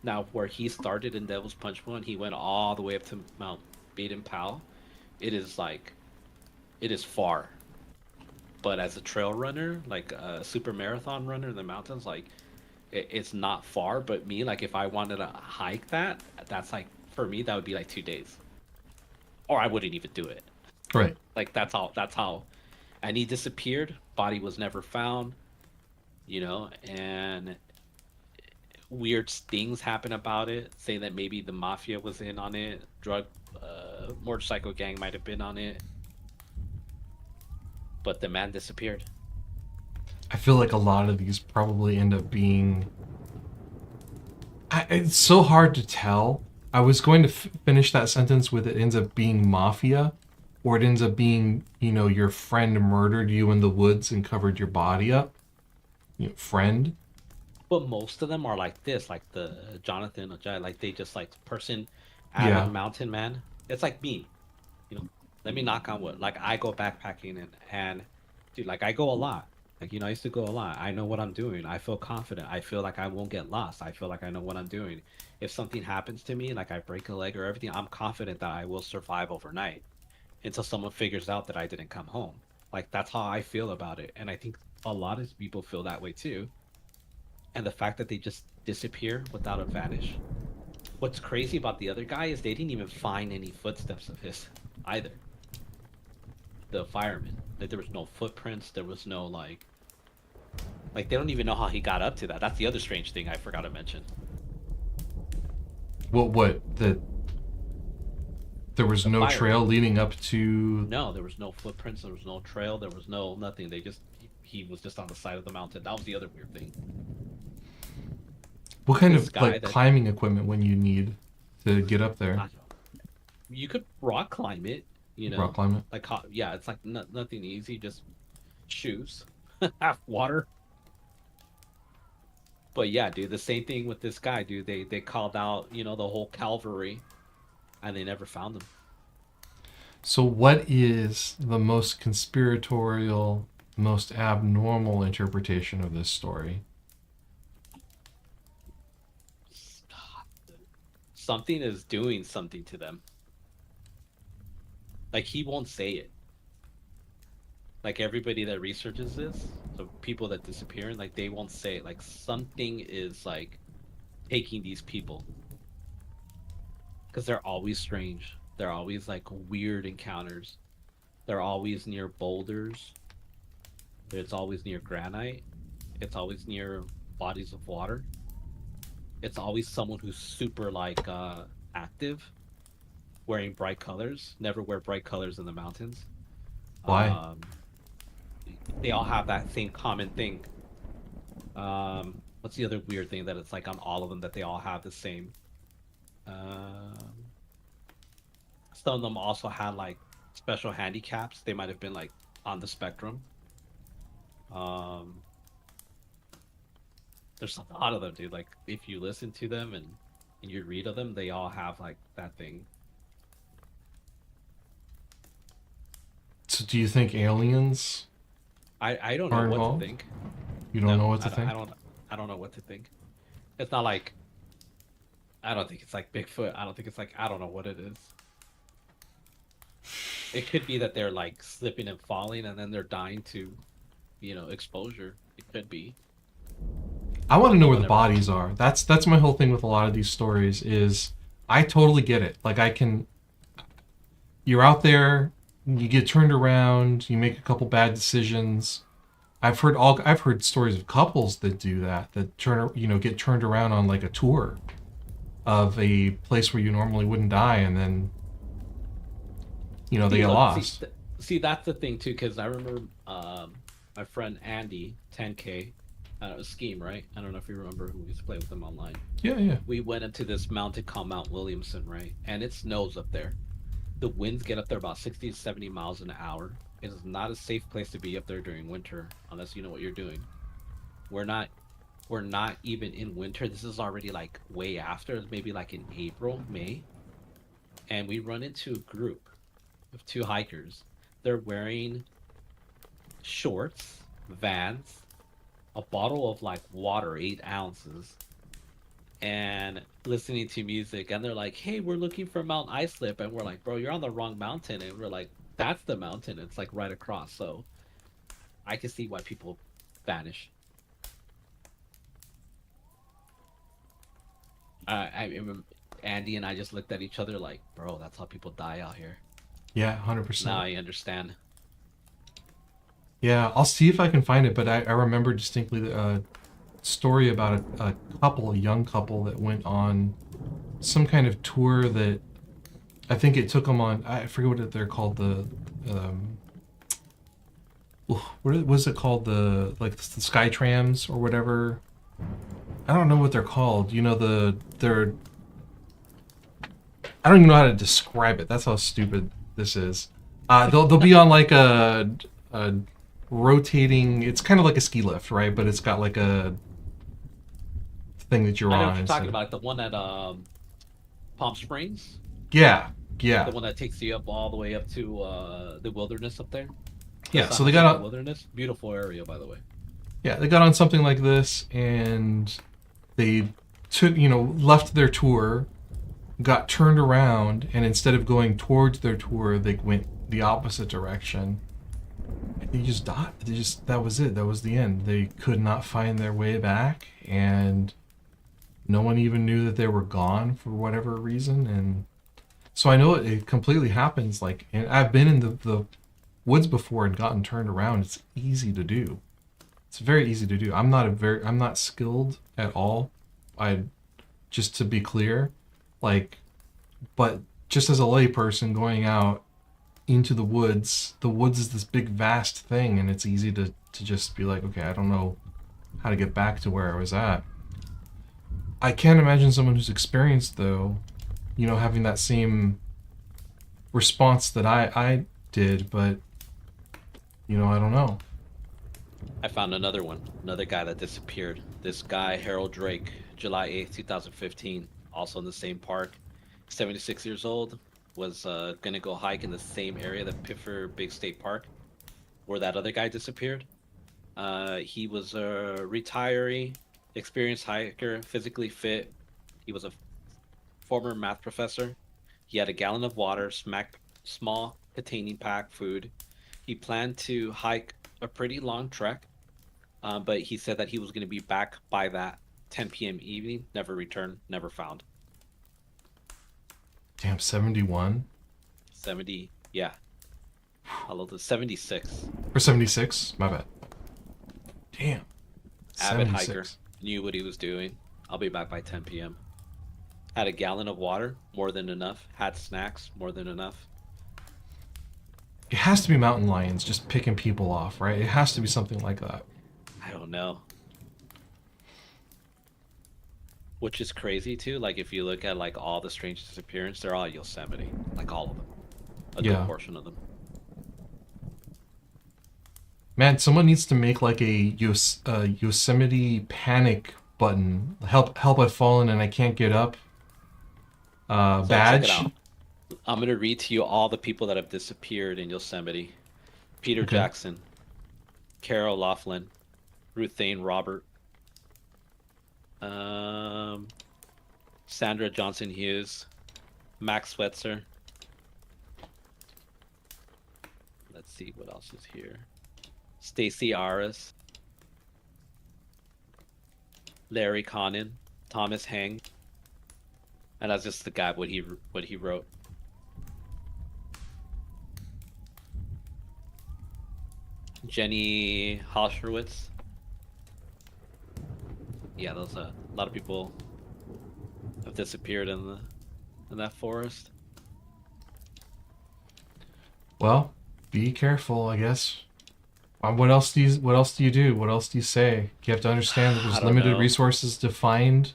Now, where he started in Devil's Punch Bowl, and he went all the way up to Mount Baden Powell. It is like it is far, but as a trail runner, like a super marathon runner in the mountains, like it's not far. But me, like if I wanted to hike that, that's like for me that would be like 2 days, or I wouldn't even do it. right. Like that's how. And he disappeared. Body was never found. And weird things happen about it, saying that maybe the mafia was in on it, motorcycle gang might have been on it, but the man disappeared. I feel like a lot of these probably end up being. It's so hard to tell. I was going to finish that sentence with it ends up being mafia, or it ends up being, your friend murdered you in the woods and covered your body up. Friend. But most of them are like this, like the Jonathan Ojai, like they just like person at a Yeah. mountain, man. It's like me, you know. Let me knock on wood. Like I go backpacking and dude, like I go a lot. Like I used to go a lot. I know what I'm doing. I feel confident. I feel like I won't get lost. I feel like I know what I'm doing. If something happens to me, like I break a leg or everything, I'm confident that I will survive overnight until someone figures out that I didn't come home. Like that's how I feel about it. And I think a lot of people feel that way too. And the fact that they just disappear without a vanish. What's crazy about the other guy is they didn't even find any footsteps of his either. The fireman. Like there was no footprints. There was no like they don't even know how he got up to that. That's the other strange thing I forgot to mention. What? There was The no fireman. trail leading up to. No, there was no footprints. There was no trail. There was no nothing. They just he was just on the side of the mountain. That was the other weird thing. What kind This of guy like that climbing equipment when you need to get up I there? don't know, you could rock climb it. Rock climb Like yeah, it's like nothing easy. Just shoes, have water. But yeah, dude, the same thing with this guy, dude. They called out, the whole cavalry, and they never found him. So, what is the most conspiratorial, most abnormal interpretation of this story? Something is doing something to them. Like he won't say it. Like everybody that researches this, so people that disappear, like they won't say it. Like something is like taking these people because they're always strange. They're always like weird encounters. They're always near boulders. It's always near granite. It's always near bodies of water. It's always someone who's super like active, wearing bright colors. Never wear bright colors in the mountains. Why? Um, they all have that same common thing. What's the other weird thing that it's like on all of them that they all have the same? Um, some of them also had like special handicaps. They might have been like on the spectrum. Um, there's a lot of them, dude. Like if you listen to them and you read of them, they all have like that thing. So, do you think aliens I don't know are what to involved? think. You don't No, know what to I think? don't I don't know what to think. It's not like I don't think it's like Bigfoot. I don't think it's like, I don't know what it is. It could be that they're like slipping and falling and then they're dying to, exposure. It could be. I want to know where the Whatever. bodies are. That's my whole thing with a lot of these stories is I totally get it. Like you're out there, you get turned around, you make a couple bad decisions. I've heard stories of couples that do that get turned around on like a tour of a place where you normally wouldn't die, and then they See, get look, lost. see, that's the thing too, because I remember my friend Andy, 10K, Scheme, right? I don't know if you remember who we used to play with him online. Yeah, yeah. We went up to this mountain called Mount Williamson, right? And it snows up there. The winds get up there about 60 to 70 miles an hour. It is not a safe place to be up there during winter unless you know what you're doing. We're not we're not even in winter. This is already like way after, maybe like in April, May. And we run into a group of two hikers. They're wearing shorts, Vans, a bottle of like water, 8 ounces, and listening to music. And they're like, "Hey, we're looking for Mount Islip." And we're like, "Bro, you're on the wrong mountain." And we're like, "That's the mountain. It's like right across." So I can see why people vanish. I remember Andy and I just looked at each other like, "Bro, that's how people die out here." Yeah, Now 100%. I understand. Yeah, I'll see if I can find it, but I remember distinctly a story about a young couple that went on some kind of tour that I think it took them on. I forget what they're called. Um, what was it called? The sky trams or whatever. I don't know what they're called. They're. I don't even know how to describe it. That's how stupid this is. They'll be on like a rotating. It's kind of like a ski lift, right? But it's got like a thing that you're I know on. what you're talking about. The one at Palm Springs, Yeah, the yeah, one that takes you up all the way up to the wilderness up there. The yeah. San So they Jacinto got Wilderness, beautiful area, by the way. they got on something like this, and they left their tour, got turned around, and instead of going towards their tour, they went the opposite direction. And they just died. That was it. That was the end. They could not find their way back, and no one even knew that they were gone for whatever reason. And so I know it completely happens. Like, and I've been in the woods before and gotten turned around. It's easy to do. It's very easy to do. I'm not skilled at all. I just to be clear, like, but just as a layperson going out into the woods is this big vast thing, and it's easy to just be like, okay, I don't know how to get back to where I was at. I can't imagine someone who's experienced, though, having that same response that I did, but I don't know. I found another one, another guy that disappeared. This guy, Harold Drake, July 8th, 2015, also in the same park. 76 years old, was gonna go hike in the same area, the Piffer Big State Park, where that other guy disappeared. He was a retiree, experienced hiker, physically fit. He was a former math professor. He had a gallon of water, small containing pack food. He planned to hike a pretty long trek, but he said that he was going to be back by that 10 p.m. evening. Never returned, never found. Damn, 71 70, yeah. Hello, the 76. or 76. My bad. Damn. Avid 76. hiker, knew what he was doing. I'll be back by 10 p.m. Had a gallon of water, more than enough. Had snacks, more than enough. It has to be mountain lions just picking people off, right? It has to be something like that. I don't know. Which is crazy too. Like if you look at like all the strange disappearances, they're all Yosemite. Like all of them. A good Yeah. portion of them. Man, someone needs to make like a Yosemite panic button. Help! I've fallen and I can't get up. So check Badge. it out. I'm gonna read to you all the people that have disappeared in Yosemite. Peter Okay. Jackson, Carol Laughlin, Ruthane Robert, Sandra Johnson Hughes, Max Swetzer. Let's see what else is here. Stacey Aris, Larry Conan, Thomas Hang, and that's just the guy what he wrote. Jenny Hoscherwitz. Yeah, those a lot of people have disappeared in that forest. Well, be careful, I guess. What else do you do? What else do you say? You have to understand that I there's don't limited know. resources to find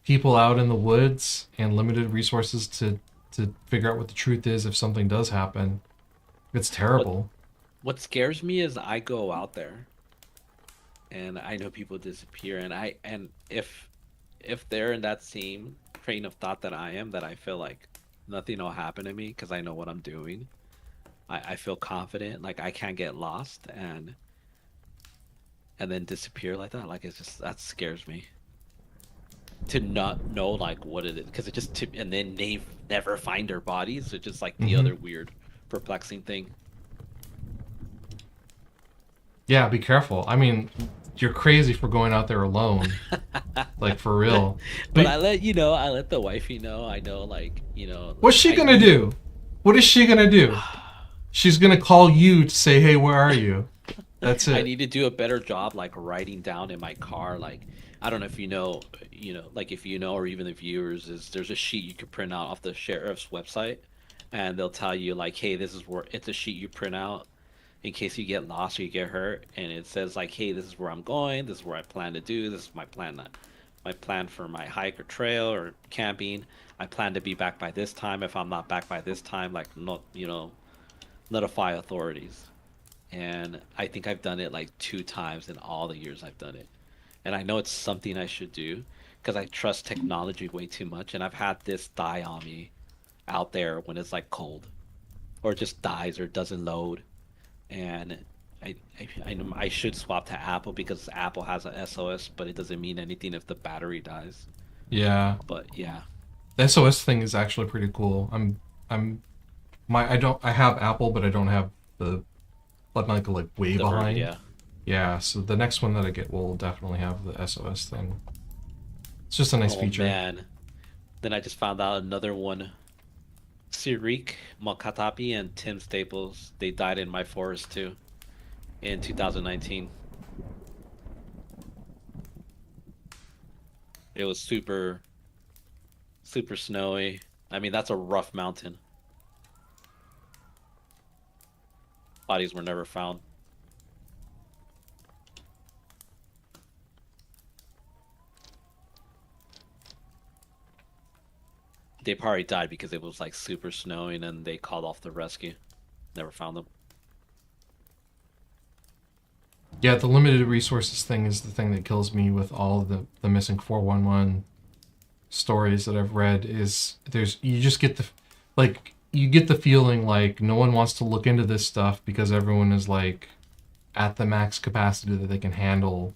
people out in the woods and limited resources to figure out what the truth is if something does happen. It's terrible. What scares me is I go out there and I know people disappear, and if they're in that same train of thought that I am, that I feel like nothing will happen to me because I know what I'm doing. I feel confident, like I can't get lost and then disappear like that. Like it's just that scares me. To not know like what it is, because it just and then they never find their bodies. It's just like the other weird, perplexing thing. Yeah, be careful. I mean, you're crazy for going out there alone. Like for real. But I let the wifey know. I know, like, What's she gonna do? What is she gonna do? She's gonna call you to say, "Hey, where are you?" That's it. I need to do a better job, like writing down in my car. Like, I don't know if like if or even the viewers, is there's a sheet you could print out off the sheriff's website, and they'll tell you like, hey, this is where it's a sheet you print out in case you get lost or you get hurt, and it says like, hey, this is where I'm going, this is where I plan to do, this is my plan for my hike or trail or camping. I plan to be back by this time. If I'm not back by this time, like, not notify authorities. And I think I've done it like 2 times in all the years I've done it. And I know it's something I should do because I trust technology way too much. And I've had this die on me out there when it's like cold, or it just dies or doesn't load. And I should swap to Apple because Apple has a SOS, but it doesn't mean anything if the battery dies. Yeah. But yeah, The SOS thing is actually pretty cool. I have Apple, but I don't have the like way the behind. yeah. Yeah, so the next one that I get will definitely have the SOS thing. It's just a nice feature. Man. Then I just found out another one. Sirik Mokatapi and Tim Staples, they died in my forest too in 2019. It was super snowy. I mean, that's a rough mountain. Bodies were never found. They probably died because it was like super snowing and they called off the rescue. Never found them. Yeah, the limited resources thing is the thing that kills me with all of the missing 411 stories that I've read. Is you just get you get the feeling like no one wants to look into this stuff because everyone is like at the max capacity that they can handle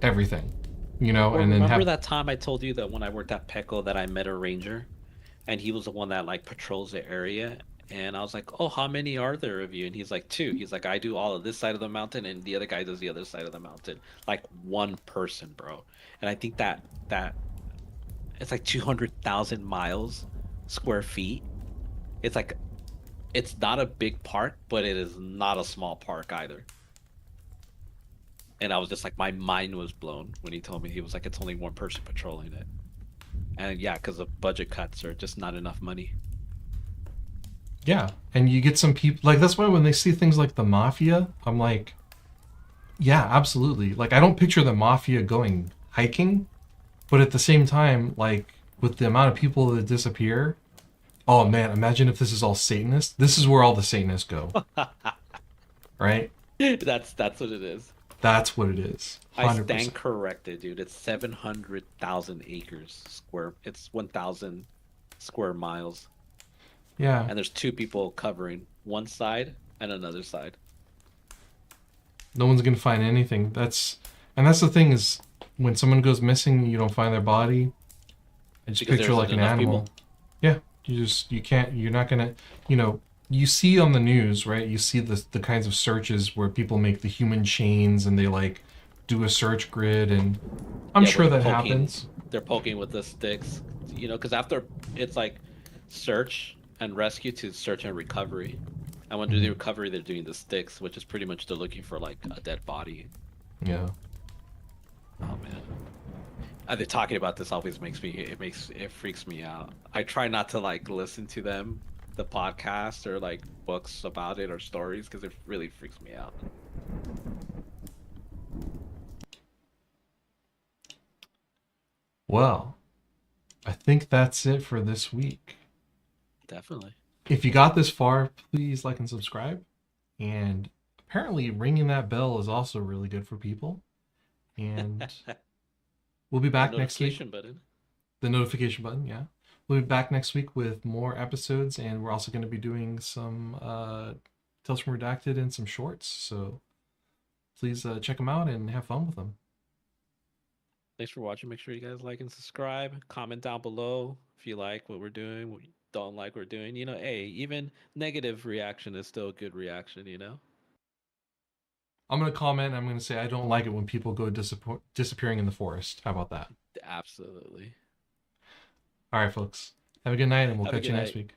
everything, Well, and then remember that time I told you that when I worked at Petco that I met a ranger, and he was the one that like patrols the area, and I was like, oh, how many are there of you? And he's like, 2. He's like, I do all of this side of the mountain, and the other guy does the other side of the mountain. Like one person, bro. And I think that it's like 200,000 miles square feet. It's like, it's not a big park, but it is not a small park either. And I was just like, my mind was blown when he told me. He was like, it's only one person patrolling it. And yeah, because of budget cuts or just not enough money. Yeah, and you get some people like that's why when they see things like the mafia, I'm like, yeah, absolutely. Like I don't picture the mafia going hiking, but at the same time, like with the amount of people that disappear, oh man, imagine if this is all Satanists. This is where all the Satanists go, right? That's what it is. That's what it is. 100%. I stand corrected, dude. It's 700,000 acres square. It's 1,000 square miles. Yeah. And there's 2 people covering one side and another side. No one's gonna find anything. That's the thing is when someone goes missing, you don't find their body. I just Because there picture like isn't an enough animal. people. Yeah, you're not gonna, you see on the news, right? You see the kinds of searches where people make the human chains and they like do a search grid, and I'm Yeah, where sure that happens. they're poking with the sticks, because after it's like search and rescue to search and recovery. And when they do the Mhm. recovery, they're doing the sticks, which is pretty much they're looking for like a dead body. Yeah. Oh man. They're talking about this always it freaks me out. I try not to like listen to them, the podcast or like books about it or stories because it really freaks me out. Well, I think that's it for this week. Definitely. If you got this far, please like and subscribe. And apparently, ringing that bell is also really good for people. And we'll be That back next week. notification button. The notification button, yeah. We'll be back next week with more episodes, and we're also going to be doing some Tales from Redacted and some shorts. So please check them out and have fun with them. Thanks for watching. Make sure you guys like and subscribe. Comment down below if you like what we're doing, what you don't like what we're doing. Hey, even negative reaction is still a good reaction. I'm going to comment. I'm going to say I don't like it when people go disappearing in the forest. How about that? Absolutely. All right, folks. Have a good night, and we'll Have a catch good you next night. week.